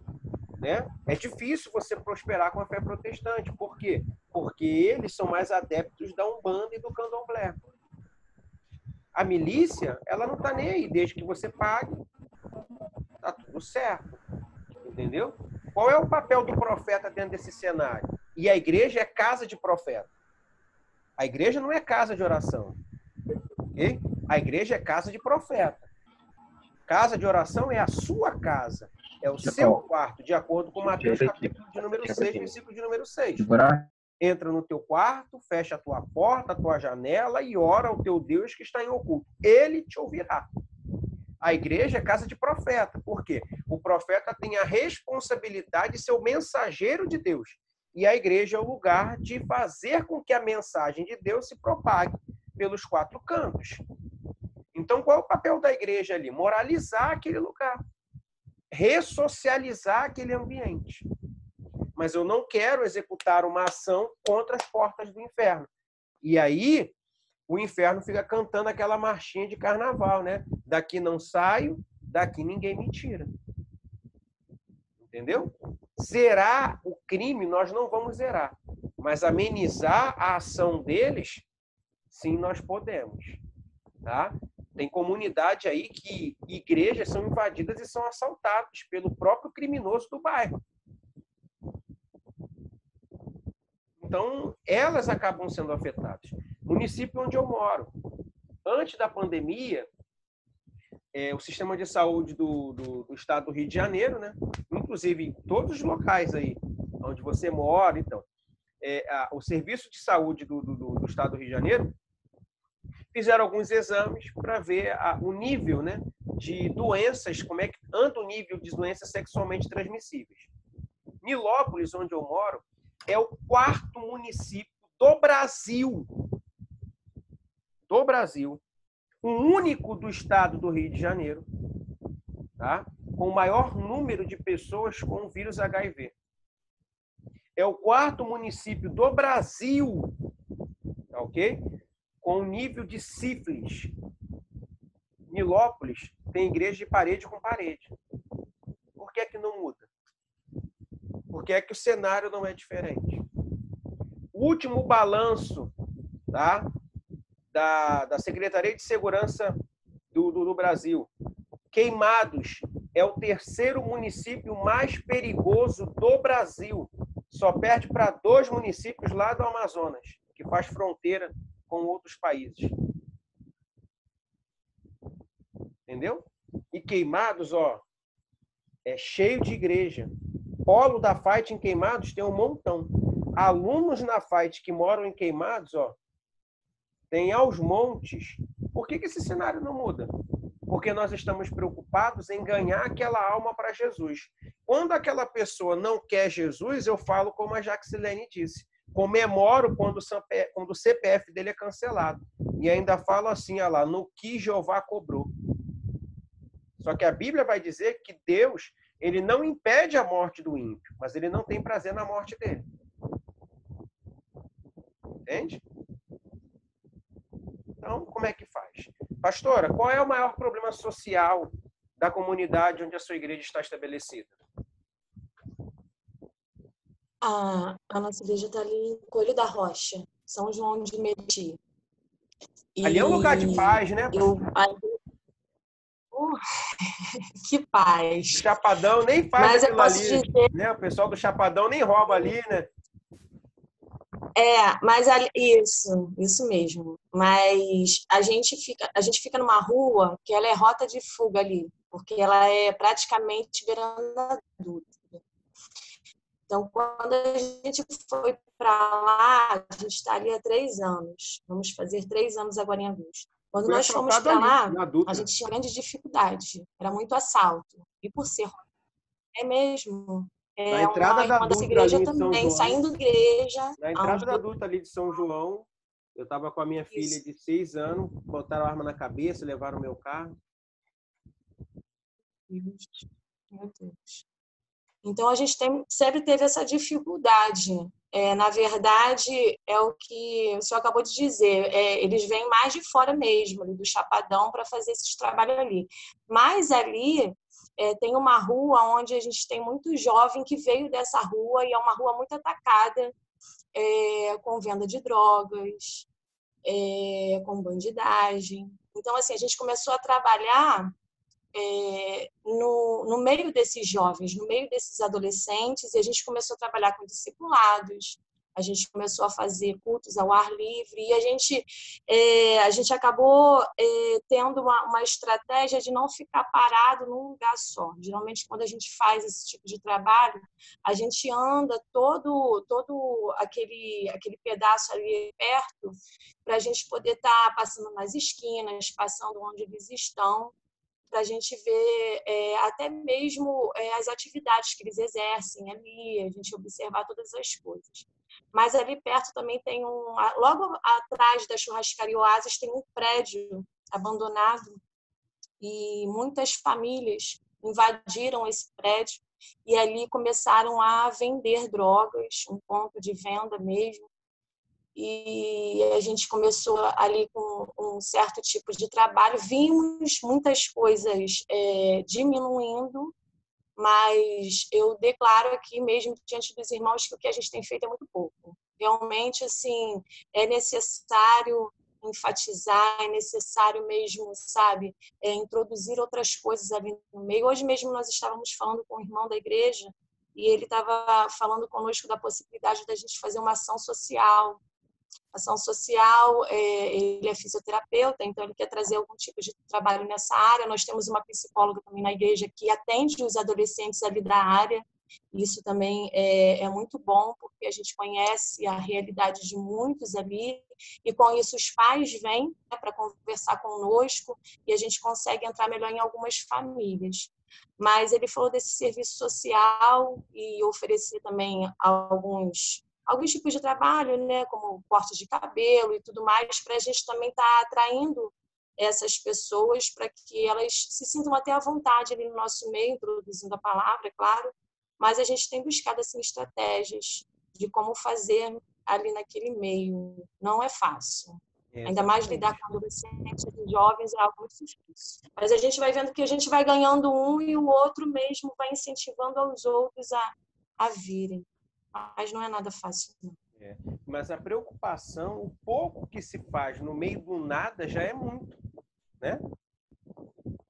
né? É difícil você prosperar com a fé protestante. Por quê? Porque eles são mais adeptos da Umbanda e do Candomblé. A milícia, ela não está nem aí, desde que você pague, tá tudo certo. Entendeu? Qual é o papel do profeta dentro desse cenário? E a igreja é casa de profeta. A igreja não é casa de oração. Okay? A igreja é casa de profeta. Casa de oração é a sua casa. É o seu quarto, de acordo com Mateus capítulo de número 6, versículo de número 6. Entra no teu quarto, fecha a tua porta, a tua janela e ora ao teu Deus que está em oculto. Ele te ouvirá. A igreja é casa de profeta. Por quê? O profeta tem a responsabilidade de ser o mensageiro de Deus. E a igreja é o lugar de fazer com que a mensagem de Deus se propague pelos 4 cantos. Então, qual é o papel da igreja ali? Moralizar aquele lugar. Ressocializar aquele ambiente. Mas eu não quero executar uma ação contra as portas do inferno. E aí, o inferno fica cantando aquela marchinha de carnaval, né? Daqui não saio, daqui ninguém me tira. Entendeu? Zerar o crime nós não vamos zerar. Mas amenizar a ação deles, sim, nós podemos. Tá? Tem comunidade aí que igrejas são invadidas e são assaltadas pelo próprio criminoso do bairro. Então, elas acabam sendo afetadas. Município onde eu moro. Antes da pandemia, o sistema de saúde do estado do Rio de Janeiro, né? Inclusive em todos os locais aí onde você mora, então, o serviço de saúde do estado do Rio de Janeiro fizeram alguns exames para ver o nível, né, de doenças, como é que anda o nível de doenças sexualmente transmissíveis. Nilópolis, onde eu moro, é o 4º município do Brasil, o único do estado do Rio de Janeiro, tá? Com o maior número de pessoas com o vírus HIV. É o 4º município do Brasil, tá, ok? Com o nível de sífilis. Nilópolis tem igreja de parede com parede. Por que é que não muda? Por que é que o cenário não é diferente? O último balanço, tá, da Secretaria de Segurança do Brasil. Queimados é o 3º município mais perigoso do Brasil. Só perde para 2 municípios lá do Amazonas, que faz fronteira com outros países. Entendeu? E Queimados, ó, é cheio de igreja. Polo da Fight em Queimados tem um montão. Alunos na Fight que moram em Queimados, ó, tem aos montes. Por que esse cenário não muda? Porque nós estamos preocupados em ganhar aquela alma para Jesus. Quando aquela pessoa não quer Jesus, eu falo como a Jaxilene disse. Comemoro quando o CPF dele é cancelado. E ainda falo assim, olha lá, no que Jeová cobrou. Só que a Bíblia vai dizer que Deus, ele não impede a morte do ímpio, mas ele não tem prazer na morte dele. Entende? Então, como é que faz? Pastora, qual é o maior problema social da comunidade onde a sua igreja está estabelecida? A nossa igreja está ali em Coelho da Rocha, São João de Meriti. Ali é um lugar de paz, né? Que paz. Chapadão nem faz Mas eu aquilo posso ali, dizer... né? O pessoal do Chapadão nem rouba ali, né? Mas isso mesmo. Mas a gente fica numa rua que ela é rota de fuga ali, porque ela é praticamente beirando adulta. Então, quando a gente foi para lá, a gente está ali há 3 anos. Vamos fazer 3 anos agora em agosto. Quando Foi nós fomos assaltado para ali, lá, na Dutra. a gente tinha grande dificuldade. Era muito assalto. E por ser... É mesmo. Na É entrada uma da irmã dessa Dutra igreja ali em São também, João, saindo da igreja. na entrada da Dutra ali de São João, eu estava com a minha filha Isso. de 6 anos, botaram a arma na cabeça, levaram o meu carro. Meu Deus. Então, a gente sempre teve essa dificuldade. Na verdade, é o que o senhor acabou de dizer. Eles vêm mais de fora mesmo, ali do Chapadão, para fazer esse trabalho ali. Mas ali tem uma rua onde a gente tem muito jovem que veio dessa rua, e é uma rua muito atacada, com venda de drogas, com bandidagem. Então, assim, a gente começou a trabalhar no meio desses jovens, no meio desses adolescentes, e a gente começou a trabalhar com discipulados, a gente começou a fazer cultos ao ar livre, e a gente acabou tendo uma estratégia de não ficar parado num lugar só. Geralmente, quando a gente faz esse tipo de trabalho, a gente anda todo aquele pedaço ali perto, para a gente poder estar passando nas esquinas, passando onde eles estão, para a gente ver até mesmo as atividades que eles exercem ali, a gente observar todas as coisas. Mas ali perto também tem logo atrás da churrascaria Oasis tem um prédio abandonado, e muitas famílias invadiram esse prédio e ali começaram a vender drogas, um ponto de venda mesmo. E a gente começou ali com um certo tipo de trabalho. Vimos muitas coisas diminuindo, mas eu declaro aqui mesmo diante dos irmãos que o que a gente tem feito é muito pouco. Realmente, assim, é necessário enfatizar, é necessário mesmo, sabe, introduzir outras coisas ali no meio. Hoje mesmo nós estávamos falando com o irmão da igreja e ele estava falando conosco da possibilidade da gente fazer uma ação social. Ação social, ele é fisioterapeuta, então ele quer trazer algum tipo de trabalho nessa área. Nós temos uma psicóloga também na igreja que atende os adolescentes ali da área. Isso também é muito bom, porque a gente conhece a realidade de muitos ali, e com isso os pais vêm, né, para conversar conosco, e a gente consegue entrar melhor em algumas famílias. Mas ele falou desse serviço social e oferecer também alguns tipos de trabalho, né, como corte de cabelo e tudo mais, para a gente também estar atraindo essas pessoas para que elas se sintam até à vontade ali no nosso meio, introduzindo a palavra, é claro, mas a gente tem buscado assim, estratégias de como fazer ali naquele meio. Não é fácil. Ainda mais lidar com adolescentes e jovens é algo muito difícil. Mas a gente vai vendo que a gente vai ganhando um e o outro mesmo vai incentivando aos outros a virem. Mas não é nada fácil, não. Mas a preocupação, o pouco que se faz no meio do nada já é muito, né?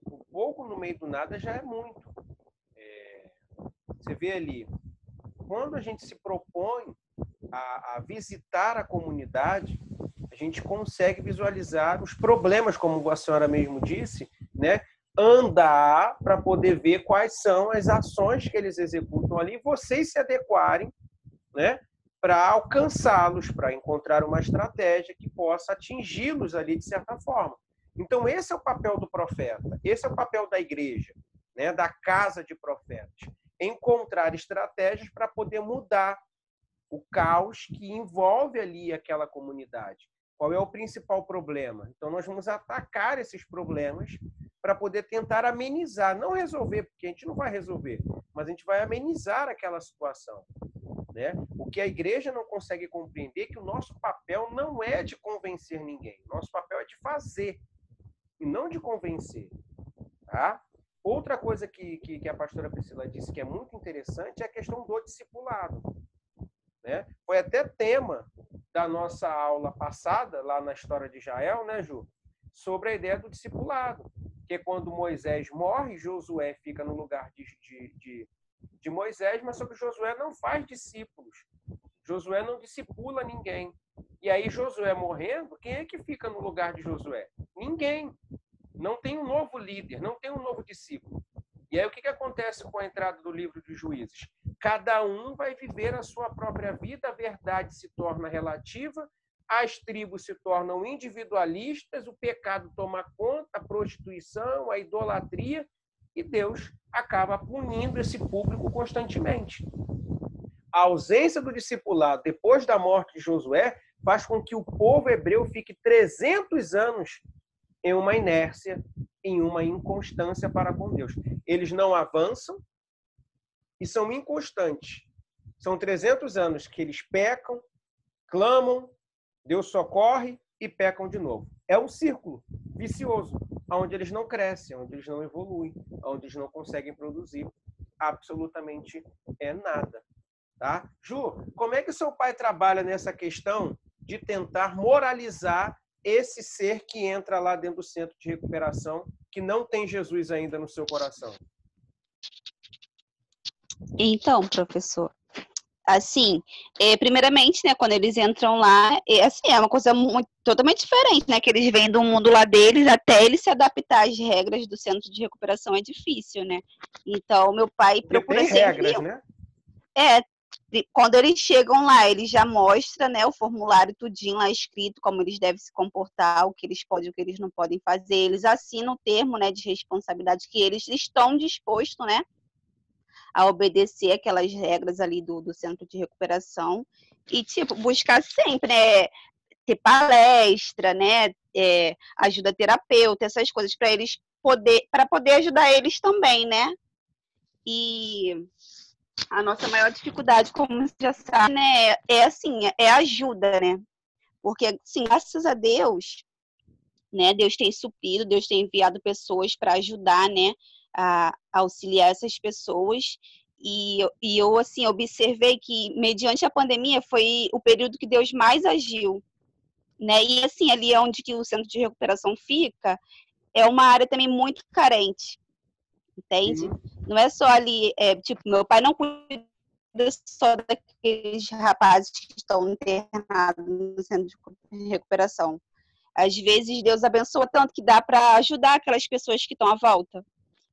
O pouco no meio do nada já é muito. Você vê ali, quando a gente se propõe a visitar a comunidade, a gente consegue visualizar os problemas, como a senhora mesmo disse, né? Andar para poder ver quais são as ações que eles executam ali, e vocês se adequarem, né, para alcançá-los, para encontrar uma estratégia que possa atingi-los ali de certa forma. Então, esse é o papel do profeta, esse é o papel da igreja, né, da casa de profetas. Encontrar estratégias para poder mudar o caos que envolve ali aquela comunidade. Qual é o principal problema? Então, nós vamos atacar esses problemas para poder tentar amenizar, não resolver, porque a gente não vai resolver, mas a gente vai amenizar aquela situação. Né? O que a igreja não consegue compreender é que o nosso papel não é de convencer ninguém. Nosso papel é de fazer e não de convencer. Tá? Outra coisa que a pastora Priscila disse que é muito interessante é a questão do discipulado. Né? Foi até tema da nossa aula passada, lá na história de Israel, né, Ju? Sobre a ideia do discipulado. Que é quando Moisés morre, Josué fica no lugar de Moisés, mas só que Josué não faz discípulos. Josué não discipula ninguém. E aí Josué morrendo, quem é que fica no lugar de Josué? Ninguém. Não tem um novo líder, não tem um novo discípulo. E aí o que acontece com a entrada do livro de Juízes? Cada um vai viver a sua própria vida, a verdade se torna relativa, as tribos se tornam individualistas, o pecado toma conta, a prostituição, a idolatria, e Deus acaba punindo esse público constantemente. A ausência do discipulado depois da morte de Josué faz com que o povo hebreu fique 300 anos em uma inércia, em uma inconstância para com Deus. Eles não avançam e são inconstantes. São 300 anos que eles pecam, clamam, Deus socorre e pecam de novo. É um círculo vicioso, onde eles não crescem, onde eles não evoluem, onde eles não conseguem produzir absolutamente nada. Tá? Ju, como é que seu pai trabalha nessa questão de tentar moralizar esse ser que entra lá dentro do centro de recuperação, que não tem Jesus ainda no seu coração? Então, professor, assim, primeiramente, né, quando eles entram lá, assim, é uma coisa totalmente diferente, né, que eles vêm do mundo lá deles, até eles se adaptar às regras do centro de recuperação é difícil, né? Então, meu pai procura sempre... regras, né? Quando eles chegam lá, ele já mostra, né, o formulário tudinho lá escrito, como eles devem se comportar, o que eles podem e o que eles não podem fazer. Eles assinam o termo, né, de responsabilidade que eles estão dispostos, né, a obedecer aquelas regras ali do centro de recuperação e, tipo, buscar sempre, né, ter palestra, né, ajuda terapeuta, essas coisas para poder ajudar eles também, né? E a nossa maior dificuldade, como você já sabe, né, é ajuda, né? Porque, assim, graças a Deus, né, Deus tem suprido, Deus tem enviado pessoas para ajudar, né, a auxiliar essas pessoas. E eu, assim, observei que, mediante a pandemia, foi o período que Deus mais agiu, né? E, assim, ali onde que o centro de recuperação fica, é uma área também muito carente, entende? Não é só ali, tipo, meu pai não cuida só daqueles rapazes que estão internados no centro de recuperação. Às vezes, Deus abençoa tanto que dá para ajudar aquelas pessoas que estão à volta,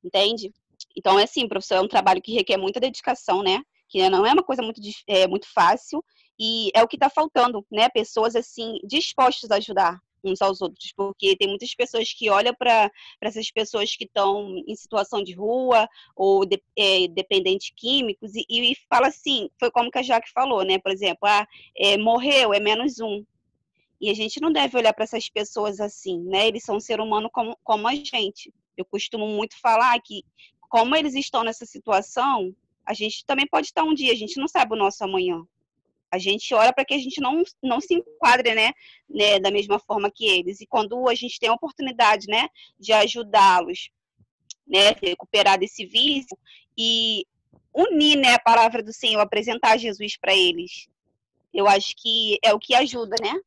entende? Então, é assim, professor, é um trabalho que requer muita dedicação, né? Que não é uma coisa muito fácil e é o que está faltando, né? Pessoas, assim, dispostas a ajudar uns aos outros, porque tem muitas pessoas que olham para essas pessoas que estão em situação de rua ou dependentes químicos e fala assim, foi como que a Jaque falou, né? Por exemplo, morreu, é menos um. E a gente não deve olhar para essas pessoas assim, né? Eles são um ser humano como a gente. Eu costumo muito falar que, como eles estão nessa situação, a gente também pode estar um dia, a gente não sabe o nosso amanhã. A gente ora para que a gente não se enquadre, né, da mesma forma que eles. E quando a gente tem a oportunidade, né, de ajudá-los, né, recuperar desse vício e unir, né, a palavra do Senhor, apresentar Jesus para eles, eu acho que é o que ajuda, né?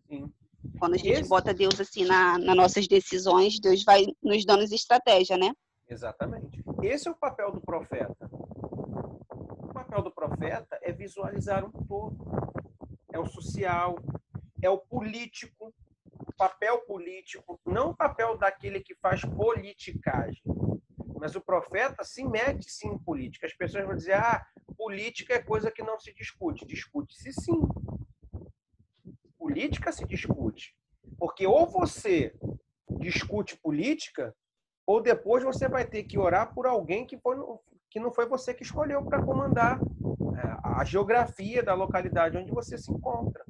Sim. Quando a gente bota Deus assim nas nossas decisões, Deus vai nos dando estratégia, né? Exatamente. Esse é o papel do profeta. O papel do profeta é visualizar um todo. É o social, é o político, o papel político, não o papel daquele que faz politicagem. Mas o profeta se mete sim em política. As pessoas vão dizer, política é coisa que não se discute. Discute-se sim. Política se discute. Porque ou você discute política, ou depois você vai ter que orar por alguém que não foi você que escolheu para comandar a geografia da localidade onde você se encontra.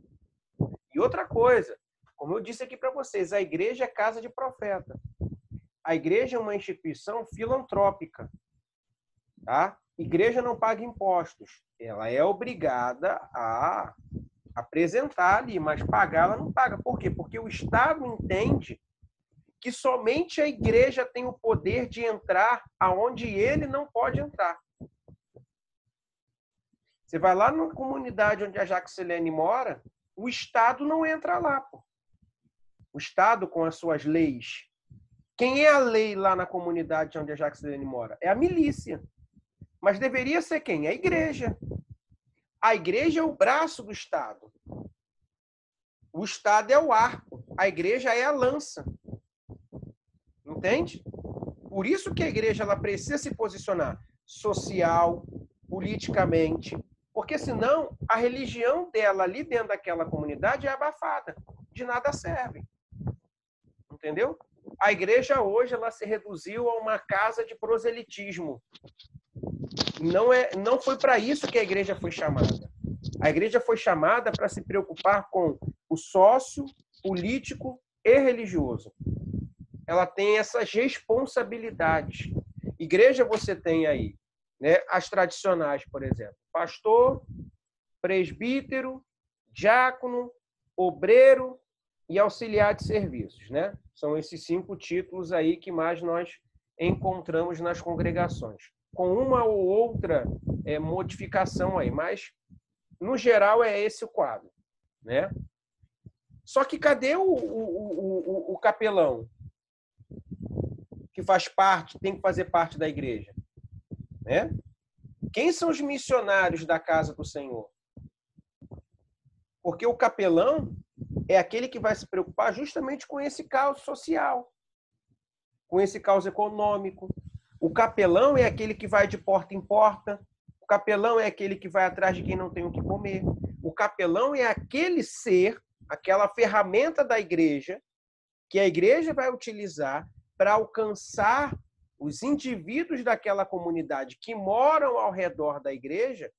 E outra coisa, como eu disse aqui para vocês, a igreja é casa de profeta. A igreja é uma instituição filantrópica. Tá? Igreja não paga impostos. Ela é obrigada a apresentar ali, mas pagar ela não paga. Por quê? Porque o Estado entende que somente a igreja tem o poder de entrar aonde ele não pode entrar. Você vai lá na comunidade onde a Jaxilene mora, o Estado não entra lá. Pô. O Estado com as suas leis. Quem é a lei lá na comunidade onde a Jaxilene mora? É a milícia. Mas deveria ser quem? A igreja. A igreja é o braço do Estado. O Estado é o arco. A igreja é a lança. Entende? Por isso que a igreja ela precisa se posicionar social, politicamente, porque senão a religião dela ali dentro daquela comunidade é abafada, de nada serve. Entendeu? A igreja hoje ela se reduziu a uma casa de proselitismo. Não foi para isso que a igreja foi chamada. A igreja foi chamada para se preocupar com o sócio, político e religioso. Ela tem essas responsabilidades. Igreja você tem aí, né, as tradicionais, por exemplo, pastor, presbítero, diácono, obreiro e auxiliar de serviços, né? São esses 5 títulos aí que mais nós encontramos nas congregações, com uma ou outra modificação aí, mas no geral é esse o quadro, né? Só que cadê o capelão que faz parte, tem que fazer parte da igreja, né? Quem são os missionários da casa do Senhor? Porque o capelão é aquele que vai se preocupar justamente com esse caos social, com esse caos econômico. O capelão é aquele que vai de porta em porta. O capelão é aquele que vai atrás de quem não tem o que comer. O capelão é aquele ser, aquela ferramenta da igreja, que a igreja vai utilizar para alcançar os indivíduos daquela comunidade que moram ao redor da igreja,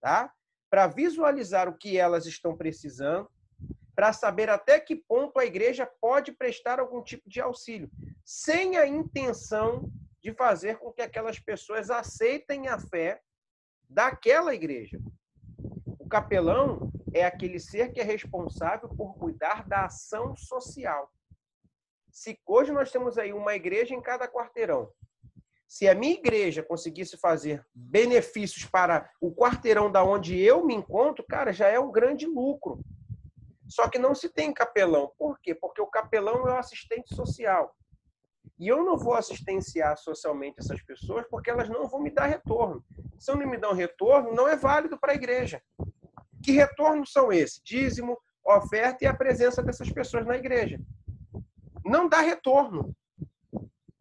tá? Para visualizar o que elas estão precisando, para saber até que ponto a igreja pode prestar algum tipo de auxílio, sem a intenção de fazer com que aquelas pessoas aceitem a fé daquela igreja. O capelão é aquele ser que é responsável por cuidar da ação social. Se hoje nós temos aí uma igreja em cada quarteirão, se a minha igreja conseguisse fazer benefícios para o quarteirão da onde eu me encontro, cara, já é um grande lucro. Só que não se tem capelão. Por quê? Porque o capelão é o assistente social. E eu não vou assistenciar socialmente essas pessoas porque elas não vão me dar retorno. Se eu não me dão retorno, não é válido para a igreja. Que retornos são esses? Dízimo, oferta e a presença dessas pessoas na igreja. Não dá retorno,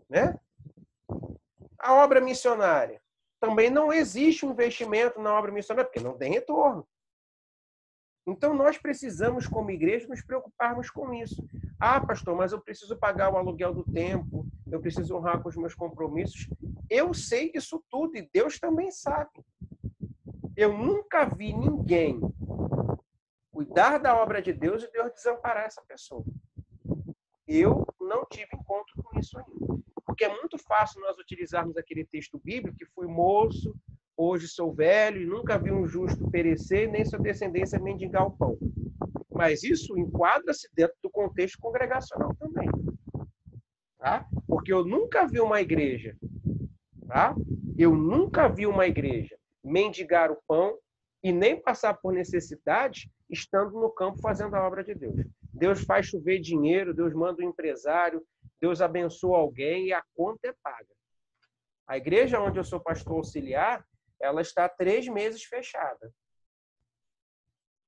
né? A obra missionária. Também não existe um investimento na obra missionária, porque não tem retorno. Então, nós precisamos, como igreja, nos preocuparmos com isso. Ah, pastor, mas eu preciso pagar o aluguel do templo, eu preciso honrar com os meus compromissos. Eu sei disso tudo e Deus também sabe. Eu nunca vi ninguém cuidar da obra de Deus e Deus desamparar essa pessoa. Eu não tive encontro com isso ainda. Porque é muito fácil nós utilizarmos aquele texto bíblico que fui moço, hoje sou velho e nunca vi um justo perecer, nem sua descendência mendigar o pão. Mas isso enquadra-se dentro do contexto congregacional também. Tá? Porque eu nunca vi uma igreja, tá? Eu nunca vi uma igreja mendigar o pão e nem passar por necessidade estando no campo fazendo a obra de Deus. Deus faz chover dinheiro, Deus manda um empresário, Deus abençoa alguém e a conta é paga. A igreja onde eu sou pastor auxiliar, ela está 3 meses fechada.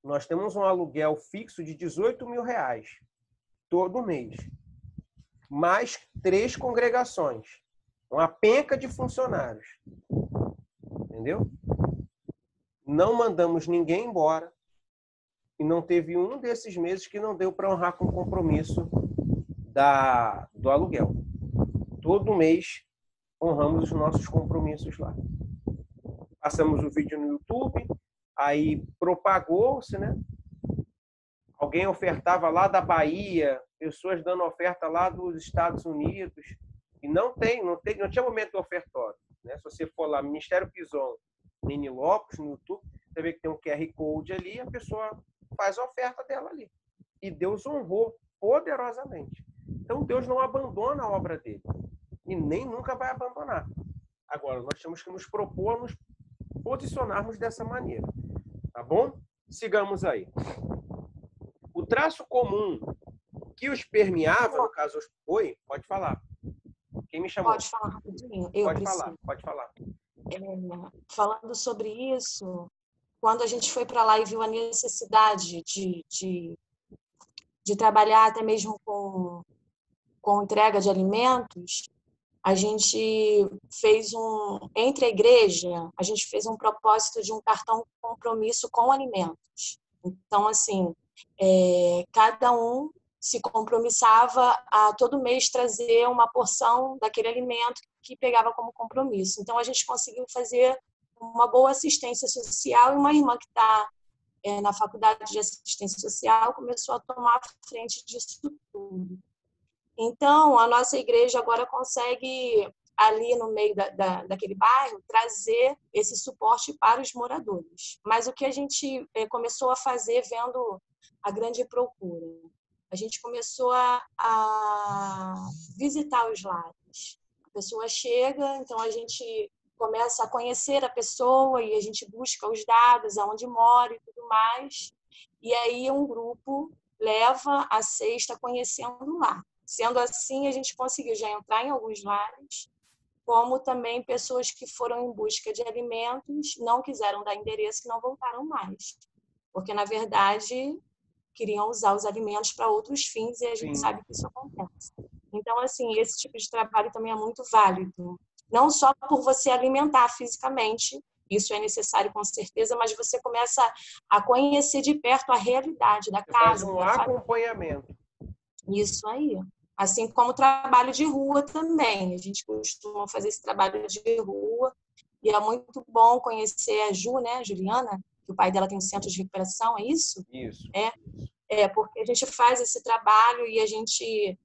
Nós temos um aluguel fixo de R$18 mil todo mês. Mais 3 congregações. Uma penca de funcionários. Entendeu? Não mandamos ninguém embora. E não teve um desses meses que não deu para honrar com o compromisso do aluguel. Todo mês honramos os nossos compromissos lá. Passamos o vídeo no YouTube, aí propagou-se, né? Alguém ofertava lá da Bahia, pessoas dando oferta lá dos Estados Unidos, e não tinha momento do ofertório, né? Se você for lá, Ministério Pison, Nini Lopes, no YouTube, você vê que tem um QR Code ali, a pessoa faz a oferta dela ali. E Deus honrou poderosamente. Então Deus não abandona a obra dele, e nem nunca vai abandonar. Agora, nós temos que nos propor, nos posicionarmos dessa maneira, tá bom? Sigamos aí. O traço comum que os permeava, no caso, Oi, pode falar. Quem me chamou? Pode falar rapidinho? Pode falar. Falando sobre isso, quando a gente foi para lá e viu a necessidade de trabalhar até mesmo com entrega de alimentos, a gente fez entre a igreja, a gente fez um propósito de um cartão compromisso com alimentos. Então, assim, cada um se compromissava a todo mês trazer uma porção daquele alimento que pegava como compromisso. Então, a gente conseguiu fazer uma boa assistência social e uma irmã que está na faculdade de assistência social começou a tomar frente disso tudo. Então, a nossa igreja agora consegue, ali no meio daquele bairro, trazer esse suporte para os moradores. Mas o que a gente começou a fazer, vendo a grande procura, a gente começou a visitar os lares. A pessoa chega, então a gente começa a conhecer a pessoa e a gente busca os dados, aonde mora e tudo mais. E aí um grupo leva a cesta conhecendo lá. Sendo assim, a gente conseguiu já entrar em alguns lares, como também pessoas que foram em busca de alimentos, não quiseram dar endereço e não voltaram mais. Porque, na verdade, queriam usar os alimentos para outros fins e a gente sabe que isso acontece. Então, assim, esse tipo de trabalho também é muito válido. Não só por você alimentar fisicamente, isso é necessário com certeza, mas você começa a conhecer de perto a realidade da casa. Faz um acompanhamento. Isso aí. Assim como o trabalho de rua também. A gente costuma fazer esse trabalho de rua e é muito bom conhecer a Ju, né, a Juliana, que o pai dela tem um centro de recuperação, é isso? Isso. Porque a gente faz esse trabalho e a gente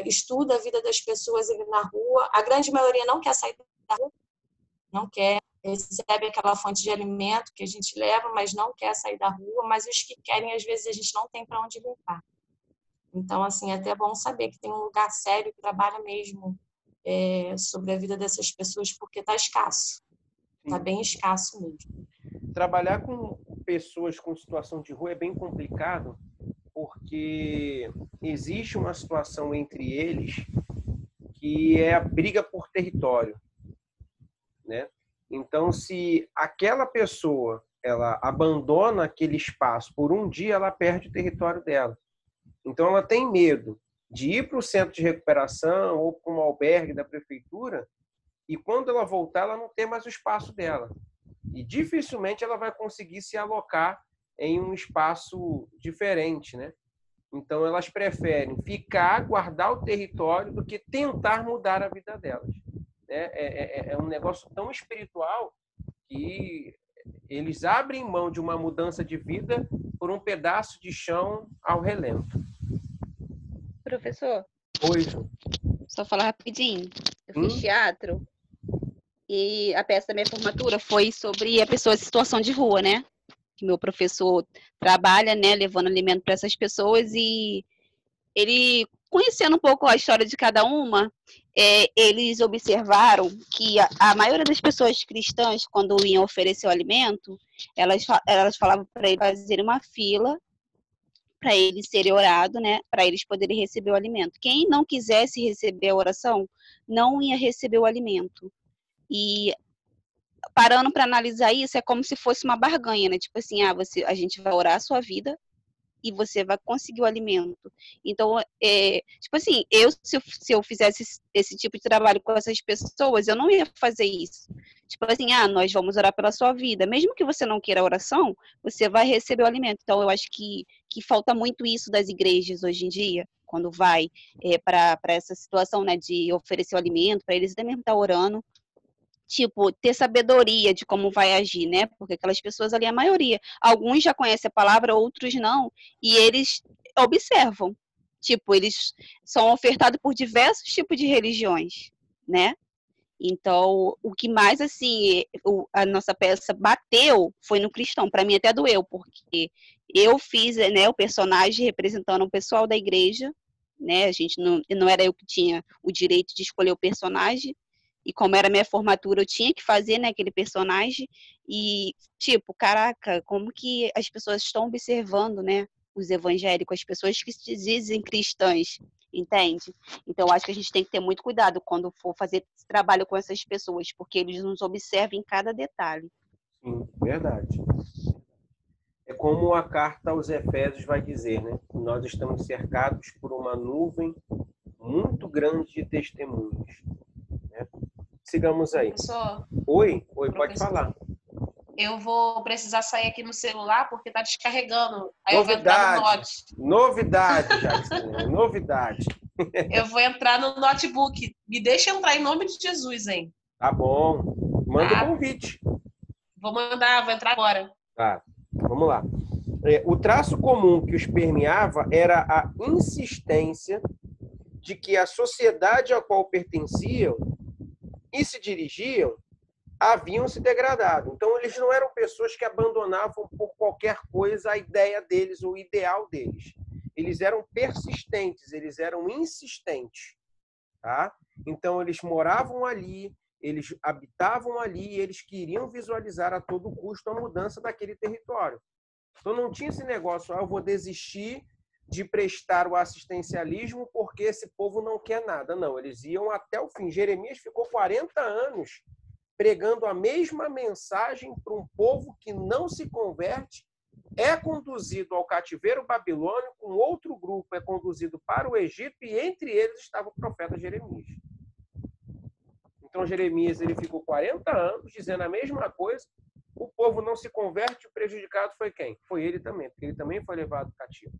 estuda a vida das pessoas ali na rua. A grande maioria não quer sair da rua, não quer, recebe aquela fonte de alimento que a gente leva, mas não quer sair da rua. Mas os que querem, às vezes, a gente não tem para onde levar. Então, assim, é até bom saber que tem um lugar sério que trabalha mesmo sobre a vida dessas pessoas, porque está escasso. Está bem escasso mesmo. Trabalhar com pessoas com situação de rua é bem complicado, porque existe uma situação entre eles que é a briga por território, né? Então, se aquela pessoa ela abandona aquele espaço por um dia, ela perde o território dela. Então, ela tem medo de ir para o centro de recuperação ou para um albergue da prefeitura e, quando ela voltar, ela não tem mais o espaço dela. E dificilmente ela vai conseguir se alocar em um espaço diferente, né? Então, elas preferem ficar, guardar o território, do que tentar mudar a vida delas. É um negócio tão espiritual que eles abrem mão de uma mudança de vida por um pedaço de chão ao relento. Professor? Oi, Ju. Só falar rapidinho. Eu fiz teatro e a peça da minha formatura foi sobre a pessoa em situação de rua, né? Que meu professor trabalha, né, levando alimento para essas pessoas e ele, conhecendo um pouco a história de cada uma, eles observaram que a maioria das pessoas cristãs, quando iam oferecer o alimento, elas falavam para eles fazerem uma fila para eles serem orados, né, para eles poderem receber o alimento. Quem não quisesse receber a oração, não ia receber o alimento. E parando para analisar isso, é como se fosse uma barganha, né? Tipo assim, a gente vai orar a sua vida e você vai conseguir o alimento. Então, tipo assim, se eu fizesse esse tipo de trabalho com essas pessoas, eu não ia fazer isso. Tipo assim, nós vamos orar pela sua vida. Mesmo que você não queira a oração, você vai receber o alimento. Então, eu acho que falta muito isso das igrejas hoje em dia, quando vai para essa situação, né, de oferecer o alimento, para eles também estar orando. Tipo, ter sabedoria de como vai agir, né? Porque aquelas pessoas ali, a maioria, alguns já conhecem a palavra, outros não, e eles observam. Tipo, eles são ofertados por diversos tipos de religiões, né? Então, o que mais, assim, a nossa peça bateu foi no cristão. Para mim até doeu, porque eu fiz, né, o personagem representando o pessoal da igreja, né? A gente não era eu que tinha o direito de escolher o personagem, e como era minha formatura, eu tinha que fazer, né, aquele personagem. E, tipo, caraca, como que as pessoas estão observando, né, os evangélicos, as pessoas que se dizem cristãs, entende? Então, acho que a gente tem que ter muito cuidado quando for fazer esse trabalho com essas pessoas, porque eles nos observam em cada detalhe. Sim, verdade. É como a carta aos Efésios vai dizer, né? Nós estamos cercados por uma nuvem muito grande de testemunhos. Sigamos aí. Professor, Oi, pode professor, falar. eu vou precisar sair aqui no celular porque tá descarregando. Aí eu vou entrar no Novidade, Jackson, novidade. Eu vou entrar no notebook. Me deixa entrar em nome de Jesus, hein? Tá bom. Manda Tá. o convite. Vou entrar agora. Tá, vamos lá. O traço comum que os permeava era a insistência de que a sociedade a qual pertenciam e se dirigiam haviam se degradado. Então, eles não eram pessoas que abandonavam por qualquer coisa a ideia deles, o ideal deles. Eles eram persistentes, eles eram insistentes. Tá? Então, eles moravam ali, eles habitavam ali e eles queriam visualizar a todo custo a mudança daquele território. Então, não tinha esse negócio, eu vou desistir de prestar o assistencialismo porque esse povo não quer nada. Não, eles iam até o fim. Jeremias ficou 40 anos pregando a mesma mensagem para um povo que não se converte, é conduzido ao cativeiro babilônico, um outro grupo é conduzido para o Egito e entre eles estava o profeta Jeremias. Então, Jeremias ele ficou 40 anos dizendo a mesma coisa, o povo não se converte, o prejudicado foi quem? Foi ele também, porque ele também foi levado cativo.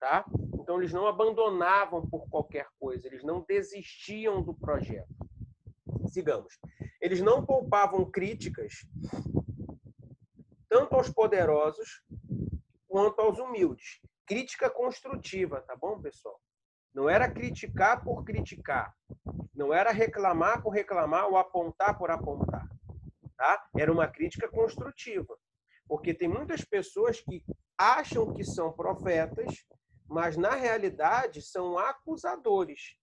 Tá? Então, eles não abandonavam por qualquer coisa, eles não desistiam do projeto. Sigamos. Eles não poupavam críticas tanto aos poderosos quanto aos humildes. Crítica construtiva, tá bom, pessoal? Não era criticar por criticar. Não era reclamar por reclamar ou apontar por apontar. Tá? Era uma crítica construtiva. Porque tem muitas pessoas que acham que são profetas, mas na realidade são acusadores.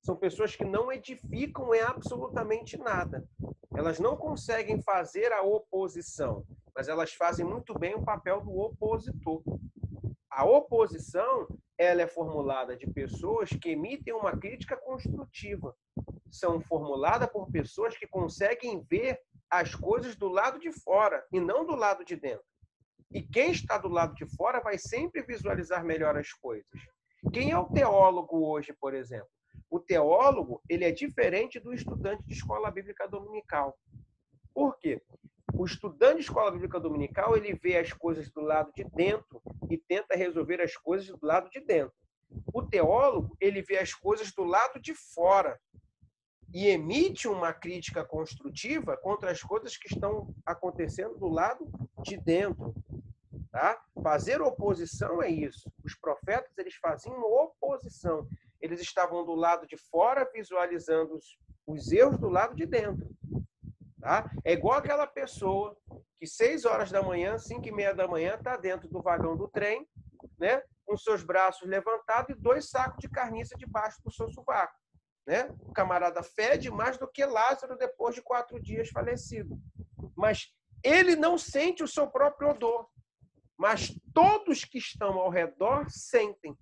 São pessoas que não edificam em absolutamente nada. Elas não conseguem fazer a oposição, mas elas fazem muito bem o papel do opositor. A oposição, ela é formulada de pessoas que emitem uma crítica construtiva. São formuladas por pessoas que conseguem ver as coisas do lado de fora e não do lado de dentro. E quem está do lado de fora vai sempre visualizar melhor as coisas. Quem é o teólogo hoje, por exemplo? O teólogo, ele é diferente do estudante de escola bíblica dominical. Por quê? O estudante de escola bíblica dominical, ele vê as coisas do lado de dentro e tenta resolver as coisas do lado de dentro. O teólogo, ele vê as coisas do lado de fora e emite uma crítica construtiva contra as coisas que estão acontecendo do lado de dentro. Tá? Fazer oposição é isso. Os profetas, eles faziam oposição. Eles estavam do lado de fora, visualizando os erros do lado de dentro. Tá? É igual aquela pessoa que 6 horas da manhã, 5h30 da manhã, está dentro do vagão do trem, né? Com seus braços levantados e 2 sacos de carniça debaixo do seu sovaco. Né? O camarada fede mais do que Lázaro depois de 4 dias falecido. Mas ele não sente o seu próprio odor. Mas todos que estão ao redor sentem.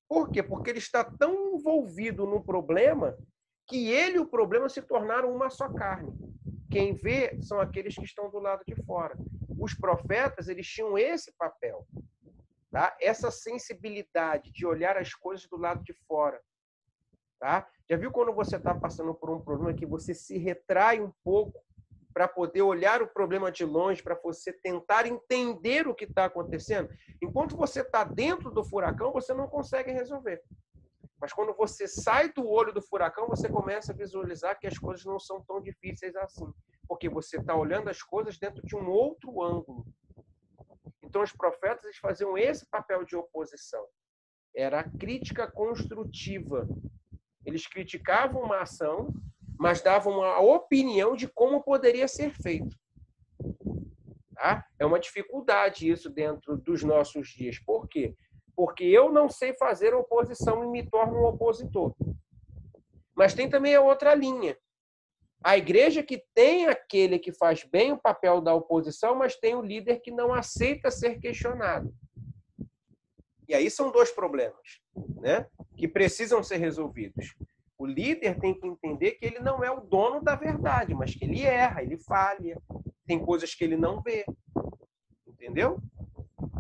Por quê? Porque ele está tão envolvido no problema que ele e o problema se tornaram uma só carne. Quem vê são aqueles que estão do lado de fora. Os profetas, eles tinham esse papel. Tá? Essa sensibilidade de olhar as coisas do lado de fora. Tá? Já viu quando você está passando por um problema que você se retrai um pouco para poder olhar o problema de longe, para você tentar entender o que está acontecendo? Enquanto você está dentro do furacão, você não consegue resolver. Mas quando você sai do olho do furacão, você começa a visualizar que as coisas não são tão difíceis assim. Porque você está olhando as coisas dentro de um outro ângulo. Então, os profetas eles faziam esse papel de oposição. Era a crítica construtiva. Eles criticavam uma ação, mas davam uma opinião de como poderia ser feito. Tá? É uma dificuldade isso dentro dos nossos dias. Por quê? Porque eu não sei fazer oposição e me torno um opositor. Mas tem também a outra linha. A igreja que tem aquele que faz bem o papel da oposição, mas tem o líder que não aceita ser questionado. E aí são 2 problemas, né? Que precisam ser resolvidos. O líder tem que entender que ele não é o dono da verdade, mas que ele erra, ele falha. Tem coisas que ele não vê. Entendeu?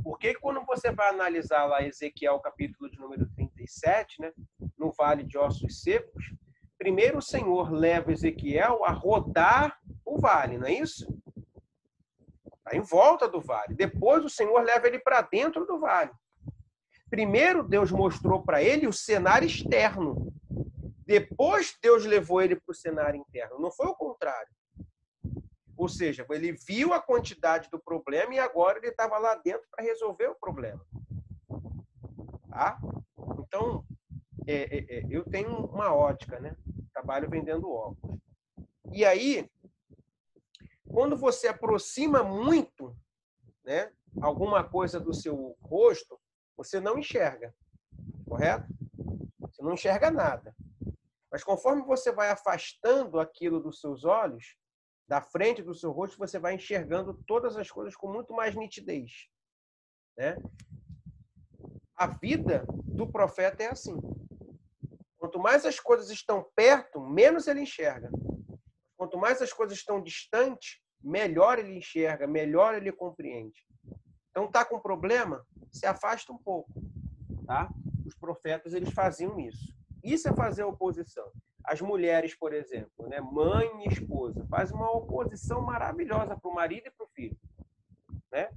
Porque quando você vai analisar lá Ezequiel, capítulo de número 37, né, no Vale de Ossos Secos, primeiro o Senhor leva Ezequiel a rodar o vale, não é isso? Está em volta do vale. Depois o Senhor leva ele para dentro do vale. Primeiro Deus mostrou para ele o cenário externo. Depois Deus levou ele para o cenário interno. Não foi o contrário. Ou seja, ele viu a quantidade do problema e agora ele estava lá dentro para resolver o problema. Tá? Então, eu tenho uma ótica, né? Trabalho vendendo óculos. E aí, quando você aproxima muito, né, alguma coisa do seu rosto, você não enxerga, correto? Você não enxerga nada. Mas conforme você vai afastando aquilo dos seus olhos, da frente do seu rosto, você vai enxergando todas as coisas com muito mais nitidez, né? A vida do profeta é assim. Quanto mais as coisas estão perto, menos ele enxerga. Quanto mais as coisas estão distantes, melhor ele enxerga, melhor ele compreende. Então, tá com problema? Se afasta um pouco, tá? Os profetas, eles faziam isso. Isso é fazer oposição. As mulheres, por exemplo, né? Mãe e esposa, faz uma oposição maravilhosa para o marido e para o filho, né?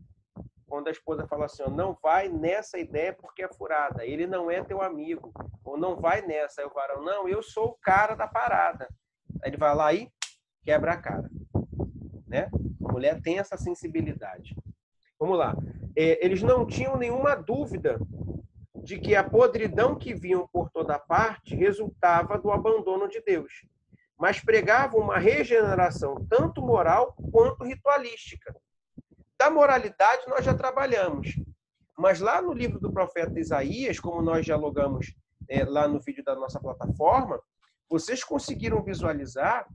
Quando a esposa fala assim, ó, não vai nessa ideia porque é furada, ele não é teu amigo, ou não vai nessa, aí o varão, não, eu sou o cara da parada. Aí ele vai lá e quebra a cara, né? A mulher tem essa sensibilidade. Vamos lá. Eles não tinham nenhuma dúvida de que a podridão que viam por toda parte resultava do abandono de Deus, mas pregavam uma regeneração tanto moral quanto ritualística. Da moralidade nós já trabalhamos, mas lá no livro do profeta Isaías, como nós dialogamos lá no vídeo da nossa plataforma, vocês conseguiram visualizar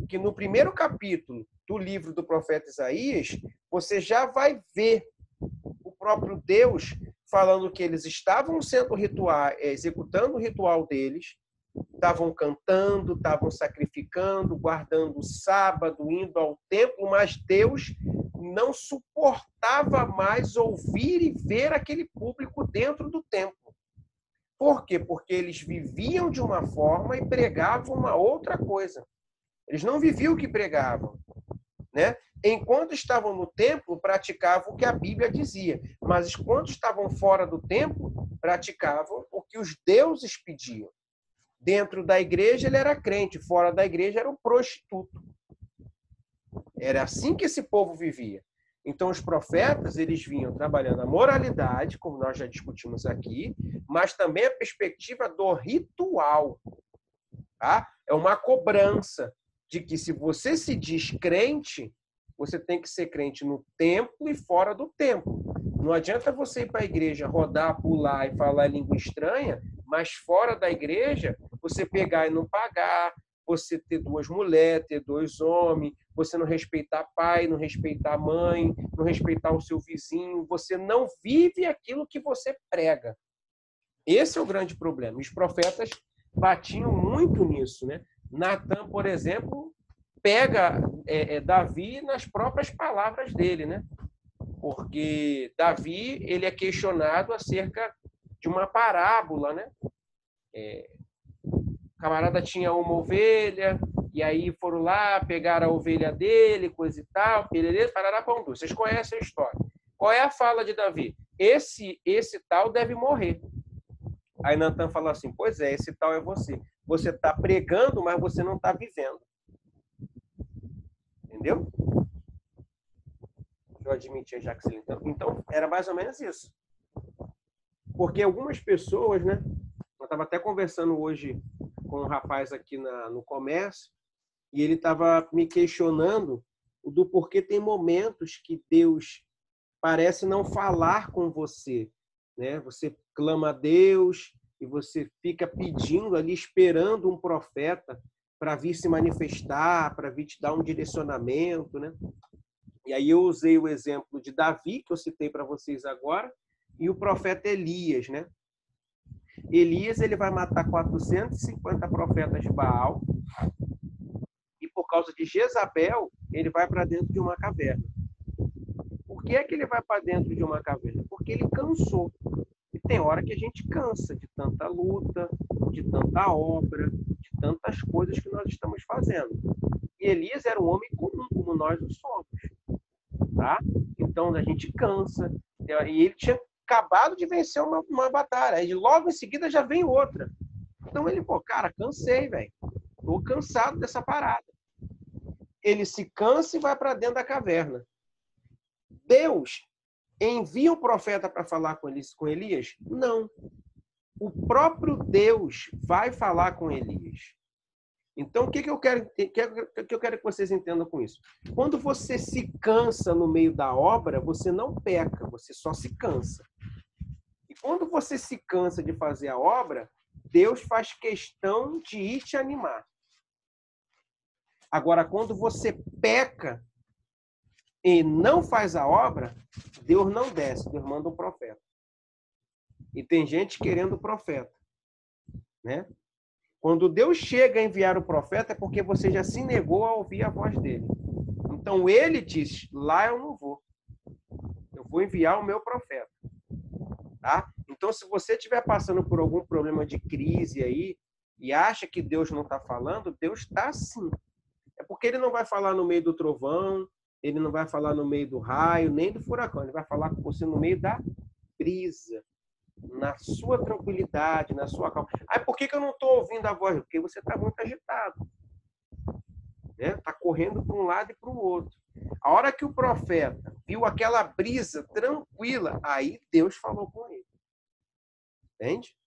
que no primeiro capítulo do livro do profeta Isaías, você já vai ver o próprio Deus falando que eles estavam sendo executando o ritual deles, estavam cantando, estavam sacrificando, guardando o sábado, indo ao templo, mas Deus não suportava mais ouvir e ver aquele público dentro do templo. Por quê? Porque eles viviam de uma forma e pregavam uma outra coisa. Eles não viviam o que pregavam, né? Enquanto estavam no templo, praticavam o que a Bíblia dizia, mas enquanto estavam fora do templo, praticavam o que os deuses pediam. Dentro da igreja ele era crente, fora da igreja era um prostituto. Era assim que esse povo vivia. Então os profetas, eles vinham trabalhando a moralidade, como nós já discutimos aqui, mas também a perspectiva do ritual. Tá? É uma cobrança de que se você se diz crente, você tem que ser crente no templo e fora do templo. Não adianta você ir para a igreja, rodar, pular e falar língua estranha, mas fora da igreja, você pegar e não pagar, você ter 2 mulheres, ter 2 homens, você não respeitar pai, não respeitar mãe, não respeitar o seu vizinho, você não vive aquilo que você prega. Esse é o grande problema. Os profetas batiam muito nisso, né? Natan, por exemplo, pega Davi nas próprias palavras dele, né? Porque Davi, ele é questionado acerca de uma parábola, né? O camarada tinha uma ovelha, e aí foram lá, pegaram a ovelha dele, coisa e tal, pererê, parará, pão doce. Vocês conhecem a história. Qual é a fala de Davi? Esse tal deve morrer. Aí Natan falou assim, pois é, esse tal é você. Você está pregando, mas você não está vivendo. Entendeu? Eu admiti a Jaxeline. Então, era mais ou menos isso. Porque algumas pessoas, né? Eu estava até conversando hoje com um rapaz aqui no comércio, e ele estava me questionando do porquê tem momentos que Deus parece não falar com você, né? Você clama a Deus e você fica pedindo ali, esperando um profeta para vir se manifestar, para vir te dar um direcionamento, né? E aí eu usei o exemplo de Davi, que eu citei para vocês agora, e o profeta Elias, né? Elias, ele vai matar 450 profetas de Baal, e por causa de Jezabel, ele vai para dentro de uma caverna. Por que é que ele vai para dentro de uma caverna? Porque ele cansou. E tem hora que a gente cansa de tanta luta, de tanta obra, de tantas coisas que nós estamos fazendo. E Elias era um homem comum, como nós o somos. Tá? Então, a gente cansa. E ele tinha acabado de vencer uma batalha. E logo em seguida já vem outra. Então, ele, cara, cansei, velho. Tô cansado dessa parada. Ele se cansa e vai para dentro da caverna. Deus envia um profeta para falar com Elias? Não. O próprio Deus vai falar com Elias. Então, o que eu quero que vocês entendam com isso? Quando você se cansa no meio da obra, você não peca, você só se cansa. E quando você se cansa de fazer a obra, Deus faz questão de ir te animar. Agora, quando você peca e não faz a obra, Deus não desce, Deus manda um profeta. E tem gente querendo o profeta, né? Quando Deus chega a enviar o profeta, é porque você já se negou a ouvir a voz dele. Então, ele diz, lá eu não vou. Eu vou enviar o meu profeta. Tá? Então, se você estiver passando por algum problema de crise aí, e acha que Deus não está falando, Deus está sim. É porque ele não vai falar no meio do trovão, ele não vai falar no meio do raio, nem do furacão. Ele vai falar com você no meio da brisa. Na sua tranquilidade, na sua calma. Por que eu não estou ouvindo a voz? Porque você está muito agitado. Está correndo para um lado e para o outro. A hora que o profeta viu aquela brisa tranquila, aí Deus falou com ele. Entende?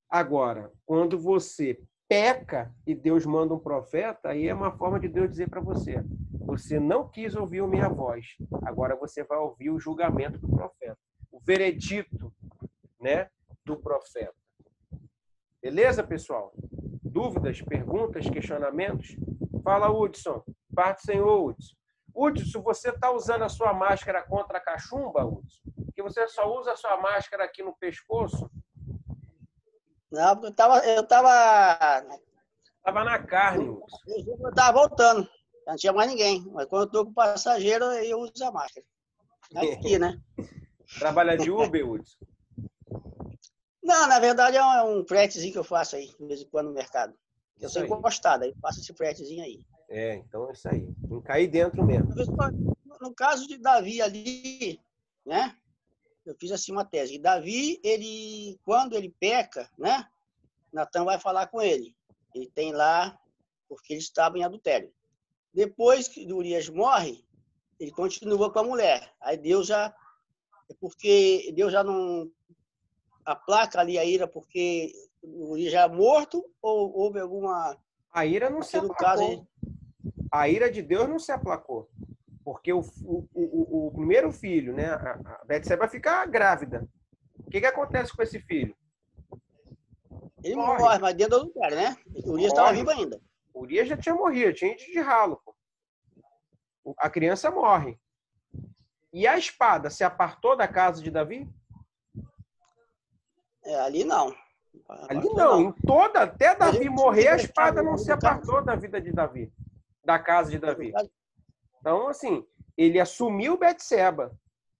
Agora, quando você peca e Deus manda um profeta, aí é uma forma de Deus dizer para você, você não quis ouvir a minha voz, agora você vai ouvir o julgamento do profeta. O veredito, né, do profeta. Beleza, pessoal? Dúvidas, perguntas, questionamentos? Fala, Hudson. Parte do Senhor, Hudson. Hudson, você está usando a sua máscara contra a cachumba, Hudson? Que você só usa a sua máscara aqui no pescoço? Não, porque eu estava na carne, Hudson. Eu estava voltando. Não tinha mais ninguém. Mas quando eu estou com o passageiro, eu uso a máscara. Aqui, né? Trabalha de Uber, Hudson? Não, na verdade é um fretezinho que eu faço aí, de vez em quando no mercado. Eu sou encostado, aí eu faço esse fretezinho aí. Então é isso aí. Não cair dentro mesmo. No caso de Davi ali, né? Eu fiz assim uma tese. E Davi, quando ele peca, né? Natan vai falar com ele. Ele tem lá, porque ele estava em adultério. Depois que Urias morre, ele continua com a mulher. Aí Deus já... Porque Deus já não... aplaca ali a ira porque o Urias já é morto ou houve alguma... A ira não se aplacou. A ira de Deus não se aplacou. Porque o primeiro filho, né, a Betseba fica grávida. O que acontece com esse filho? Ele morre, mas dentro do adultério, né? O Urias estava vivo ainda. O Urias já tinha morrido, tinha ido de ralo. A criança morre. E a espada se apartou da casa de Davi? Ali não. Ali não. Em toda, até Davi morrer, a espada não se apartou da vida de Davi, da casa de Davi. Então, assim, ele assumiu Betseba,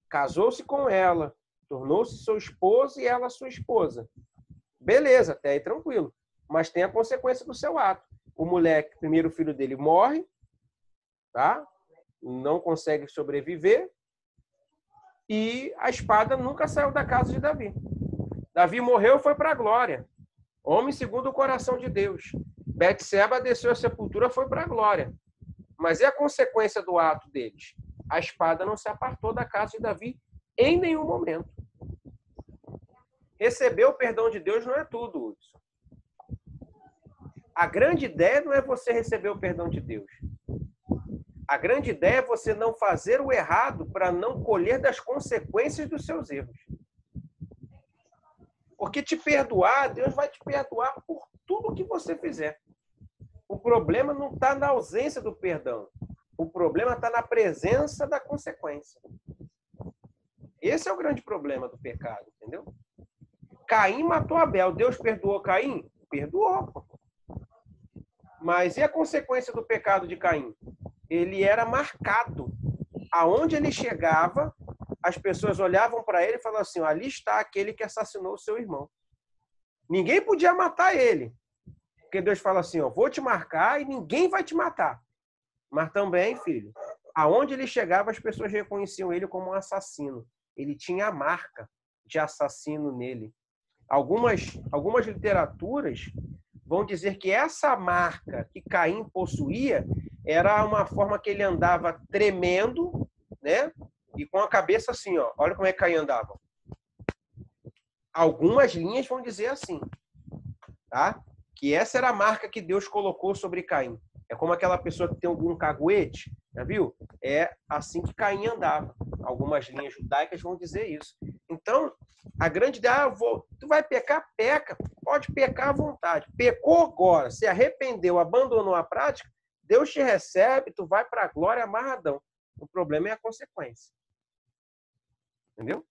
casou-se com ela, tornou-se seu esposo e ela sua esposa. Beleza, até aí tranquilo. Mas tem a consequência do seu ato. O moleque, primeiro filho dele, morre, tá? Não consegue sobreviver e a espada nunca saiu da casa de Davi. Davi morreu e foi para a glória. Homem segundo o coração de Deus. Betseba desceu à sepultura, foi para a glória. Mas é a consequência do ato deles. A espada não se apartou da casa de Davi em nenhum momento. Receber o perdão de Deus não é tudo, Hudson. A grande ideia não é você receber o perdão de Deus. A grande ideia é você não fazer o errado para não colher das consequências dos seus erros. Porque te perdoar, Deus vai te perdoar por tudo que você fizer. O problema não está na ausência do perdão. O problema está na presença da consequência. Esse é o grande problema do pecado, entendeu? Caim matou Abel. Deus perdoou Caim? Perdoou. Mas e a consequência do pecado de Caim? Ele era marcado. Aonde ele chegava, as pessoas olhavam para ele e falavam assim, ali está aquele que assassinou o seu irmão. Ninguém podia matar ele. Porque Deus fala assim, ó, vou te marcar e ninguém vai te matar. Mas também, filho, aonde ele chegava, as pessoas reconheciam ele como um assassino. Ele tinha a marca de assassino nele. Algumas literaturas vão dizer que essa marca que Caim possuía era uma forma que ele andava tremendo, né? E com a cabeça assim, ó. Olha como é que Caim andava. Algumas linhas vão dizer assim, tá? Que essa era a marca que Deus colocou sobre Caim. É como aquela pessoa que tem algum caguete, já viu? É assim que Caim andava. Algumas linhas judaicas vão dizer isso. Então, a grande ideia, tu vai pecar, peca. Pode pecar à vontade. Pecou agora, se arrependeu, abandonou a prática, Deus te recebe, tu vai para a glória amarradão. O problema é a consequência. Entendeu?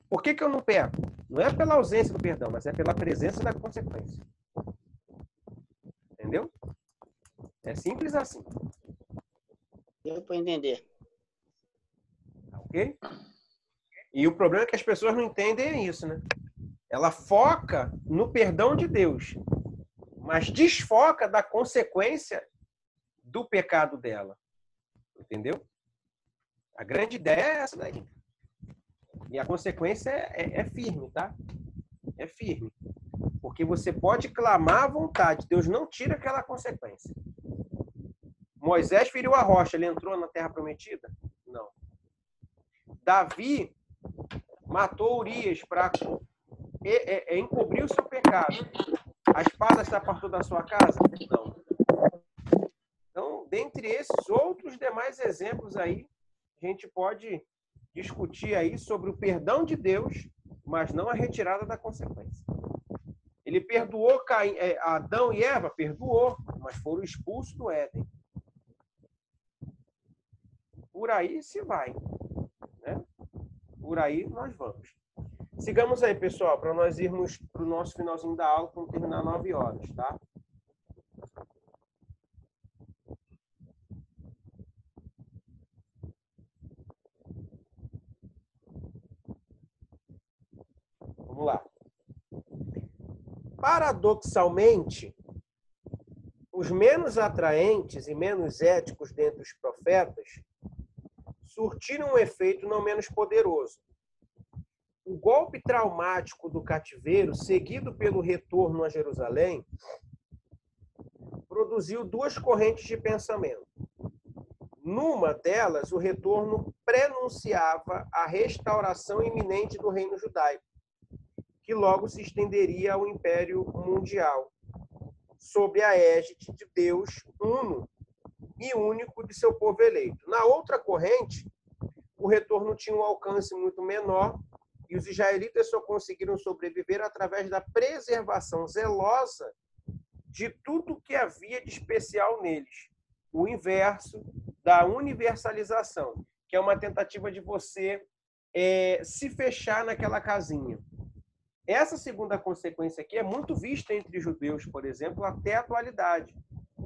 Por que eu não peco? Não é pela ausência do perdão, mas é pela presença da consequência. Entendeu? É simples assim. Deu para entender. Ok? E o problema é que as pessoas não entendem isso, né? Ela foca no perdão de Deus, mas desfoca da consequência do pecado dela. Entendeu? A grande ideia é essa daí. E a consequência é firme, tá? É firme. Porque você pode clamar à vontade, Deus não tira aquela consequência. Moisés feriu a rocha, ele entrou na terra prometida? Não. Davi matou Urias para encobrir o seu pecado. A espada se apartou da sua casa? Não. Então, dentre esses outros demais exemplos aí, a gente pode discutir aí sobre o perdão de Deus, mas não a retirada da consequência. Ele perdoou Adão e Eva? Perdoou, mas foram expulsos do Éden. Por aí se vai. Né? Por aí nós vamos. Sigamos aí, pessoal, para nós irmos para o nosso finalzinho da aula, vamos terminar 9 horas, tá? Vamos lá. Paradoxalmente, os menos atraentes e menos éticos dentre os profetas surtiram um efeito não menos poderoso. O golpe traumático do cativeiro, seguido pelo retorno a Jerusalém, produziu duas correntes de pensamento. Numa delas, o retorno prenunciava a restauração iminente do reino judaico, que logo se estenderia ao Império Mundial, sob a égide de Deus uno e único de seu povo eleito. Na outra corrente, o retorno tinha um alcance muito menor e os israelitas só conseguiram sobreviver através da preservação zelosa de tudo que havia de especial neles. O inverso da universalização, que é uma tentativa de você se fechar naquela casinha. Essa segunda consequência aqui é muito vista entre judeus, por exemplo, até a atualidade.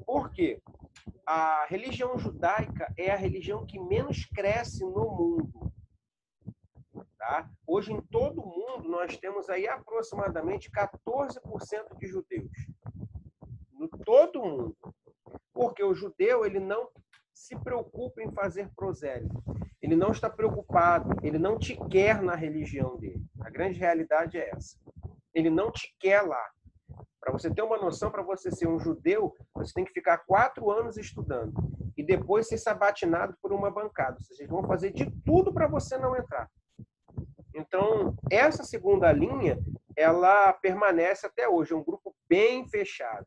Por quê? A religião judaica é a religião que menos cresce no mundo. Tá? Hoje, em todo o mundo, nós temos aí aproximadamente 14% de judeus. No todo mundo. Porque o judeu, ele não se preocupa em fazer prosélito. Ele não está preocupado, ele não te quer na religião dele. A grande realidade é essa. Ele não te quer lá. Para você ter uma noção, para você ser um judeu, você tem que ficar 4 anos estudando e depois ser sabatinado por uma bancada. Ou seja, eles vão fazer de tudo para você não entrar. Então, essa segunda linha, ela permanece até hoje. É um grupo bem fechado.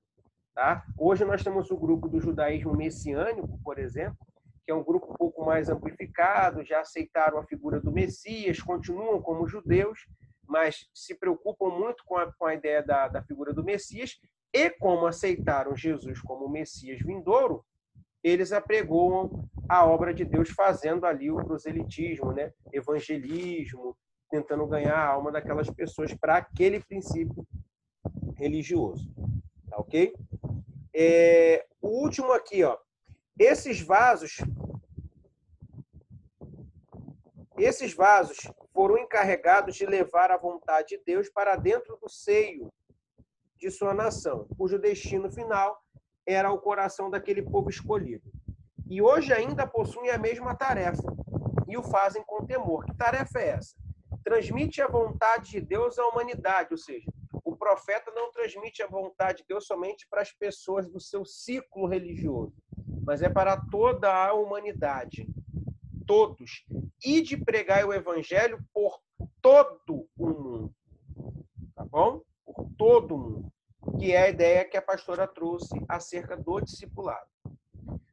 Tá? Hoje nós temos o grupo do judaísmo messiânico, por exemplo, que é um grupo um pouco mais amplificado, já aceitaram a figura do Messias, continuam como judeus, mas se preocupam muito com a ideia da figura do Messias, e como aceitaram Jesus como Messias vindouro, eles apregoam a obra de Deus fazendo ali o proselitismo, né? Evangelismo, tentando ganhar a alma daquelas pessoas para aquele princípio religioso. Tá ok? O último aqui, ó. Esses vasos foram encarregados de levar a vontade de Deus para dentro do seio de sua nação, cujo destino final era o coração daquele povo escolhido. E hoje ainda possuem a mesma tarefa e o fazem com temor. Que tarefa é essa? Transmite a vontade de Deus à humanidade, ou seja, o profeta não transmite a vontade de Deus somente para as pessoas do seu ciclo religioso, mas é para toda a humanidade. Todos. E de pregar o evangelho por todo o mundo. Tá bom? Por todo o mundo. Que é a ideia que a pastora trouxe acerca do discipulado.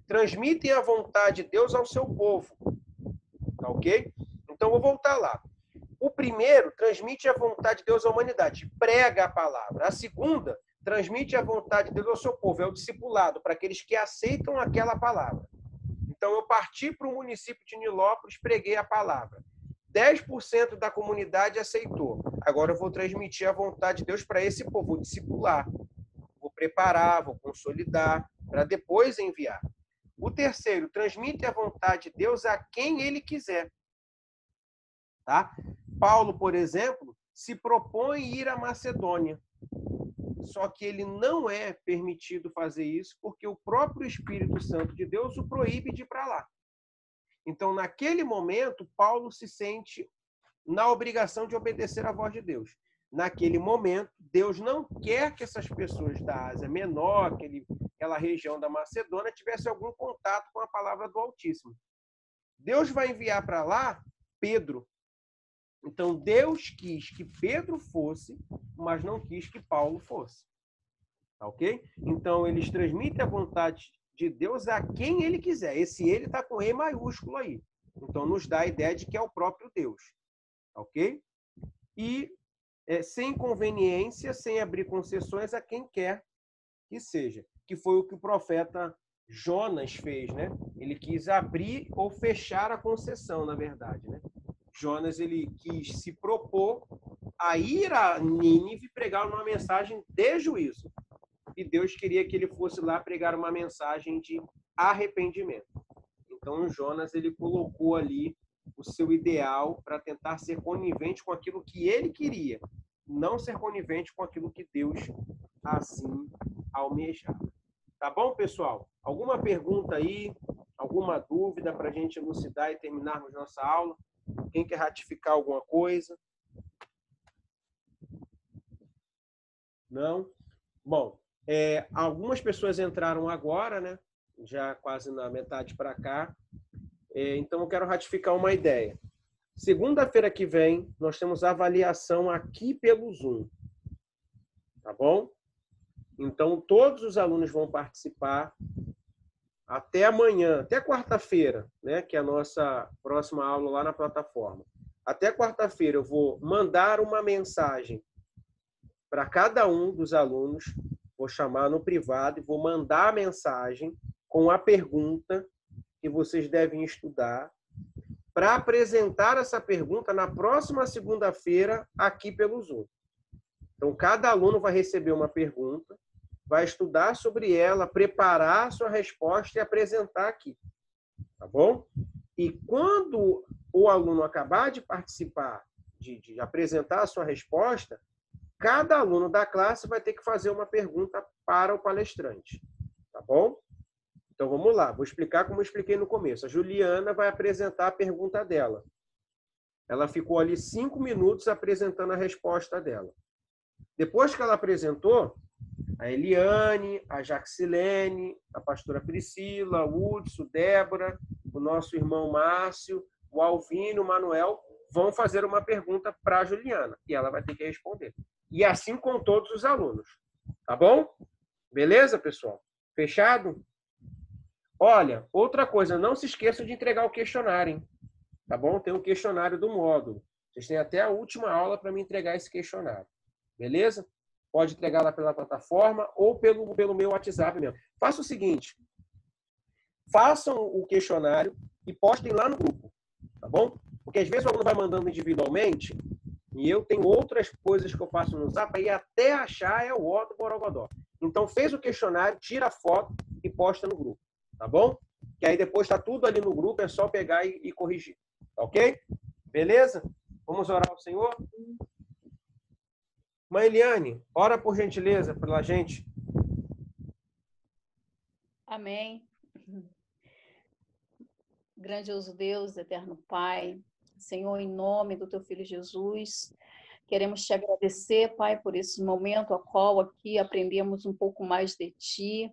Transmitem a vontade de Deus ao seu povo. Tá ok? Então, vou voltar lá. O primeiro, transmite a vontade de Deus à humanidade. Prega a palavra. A segunda, transmite a vontade de Deus ao seu povo. É o discipulado, para aqueles que aceitam aquela palavra. Então, eu parti para o município de Nilópolis, preguei a palavra. 10% da comunidade aceitou. Agora eu vou transmitir a vontade de Deus para esse povo, vou discipular, vou preparar, vou consolidar, para depois enviar. O terceiro, transmite a vontade de Deus a quem ele quiser. Tá? Paulo, por exemplo, se propõe ir à Macedônia. Só que ele não é permitido fazer isso porque o próprio Espírito Santo de Deus o proíbe de ir para lá. Então, naquele momento, Paulo se sente na obrigação de obedecer à voz de Deus. Naquele momento, Deus não quer que essas pessoas da Ásia Menor, aquela região da Macedônia, tivessem algum contato com a palavra do Altíssimo. Deus vai enviar para lá Pedro. Então, Deus quis que Pedro fosse, mas não quis que Paulo fosse. Tá ok? Então, eles transmitem a vontade de Deus a quem ele quiser. Esse ele está com E maiúsculo aí. Então, nos dá a ideia de que é o próprio Deus. Ok? E sem conveniência, sem abrir concessões a quem quer que seja. Que foi o que o profeta Jonas fez, né? Ele quis abrir ou fechar a concessão, na verdade, né? Jonas, ele quis se propor a ir a Nínive pregar uma mensagem de juízo. E Deus queria que ele fosse lá pregar uma mensagem de arrependimento. Então, Jonas, ele colocou ali o seu ideal para tentar ser conivente com aquilo que ele queria, não ser conivente com aquilo que Deus assim almejava. Tá bom, pessoal? Alguma pergunta aí? Alguma dúvida para a gente elucidar e terminarmos nossa aula? Quem quer ratificar alguma coisa? Não? Bom, algumas pessoas entraram agora, né? Já quase na metade para cá. Então, eu quero ratificar uma ideia. Segunda-feira que vem, nós temos avaliação aqui pelo Zoom. Tá bom? Então, todos os alunos vão participar até amanhã, até quarta-feira, né? Que é a nossa próxima aula lá na plataforma. Até quarta-feira eu vou mandar uma mensagem para cada um dos alunos, vou chamar no privado e vou mandar a mensagem com a pergunta que vocês devem estudar para apresentar essa pergunta na próxima segunda-feira aqui pelo Zoom. Então, cada aluno vai receber uma pergunta, vai estudar sobre ela, preparar a sua resposta e apresentar aqui. Tá bom? E quando o aluno acabar de participar, de apresentar a sua resposta, cada aluno da classe vai ter que fazer uma pergunta para o palestrante. Tá bom? Então, vamos lá. Vou explicar como eu expliquei no começo. A Juliana vai apresentar a pergunta dela. Ela ficou ali 5 minutos apresentando a resposta dela. Depois que ela apresentou, a Eliane, a Jaxilene, a pastora Priscila, o Hudson, Débora, o nosso irmão Márcio, o Alvino, o Manuel, vão fazer uma pergunta para a Juliana. E ela vai ter que responder. E assim com todos os alunos. Tá bom? Beleza, pessoal? Fechado? Olha, outra coisa, não se esqueçam de entregar o questionário, hein? Tá bom? Tem um questionário do módulo. Vocês têm até a última aula para me entregar esse questionário. Beleza? Pode entregar lá pela plataforma ou pelo meu WhatsApp mesmo. Faça o seguinte. Façam o questionário e postem lá no grupo. Tá bom? Porque às vezes o aluno vai mandando individualmente e eu tenho outras coisas que eu faço no Zap e até achar é o ó do Borogodó. Então, fez o questionário, tira a foto e posta no grupo. Tá bom? Que aí depois está tudo ali no grupo, é só pegar e corrigir. Tá ok? Beleza? Vamos orar ao Senhor? Mãe Eliane, ora por gentileza pela gente. Amém. Grandioso Deus, eterno Pai, Senhor, em nome do teu Filho Jesus, queremos te agradecer, Pai, por esse momento a qual aqui aprendemos um pouco mais de ti.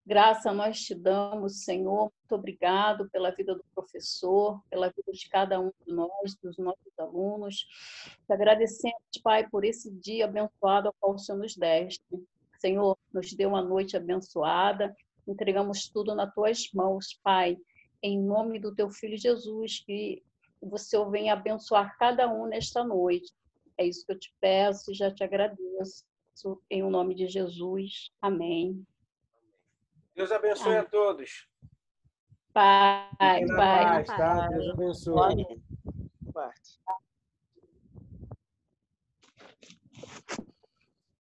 Graça nós te damos, Senhor. Muito obrigado pela vida do professor, pela vida de cada um de nós, dos nossos alunos. Te agradecemos, Pai, por esse dia abençoado ao qual o Senhor nos deste. Senhor, nos deu uma noite abençoada. Entregamos tudo nas tuas mãos, Pai, em nome do teu Filho Jesus, que você venha abençoar cada um nesta noite. É isso que eu te peço e já te agradeço. Em nome de Jesus. Amém. Deus abençoe a todos. Pai, Fiquem na paz, tá? Deus abençoe. Parte.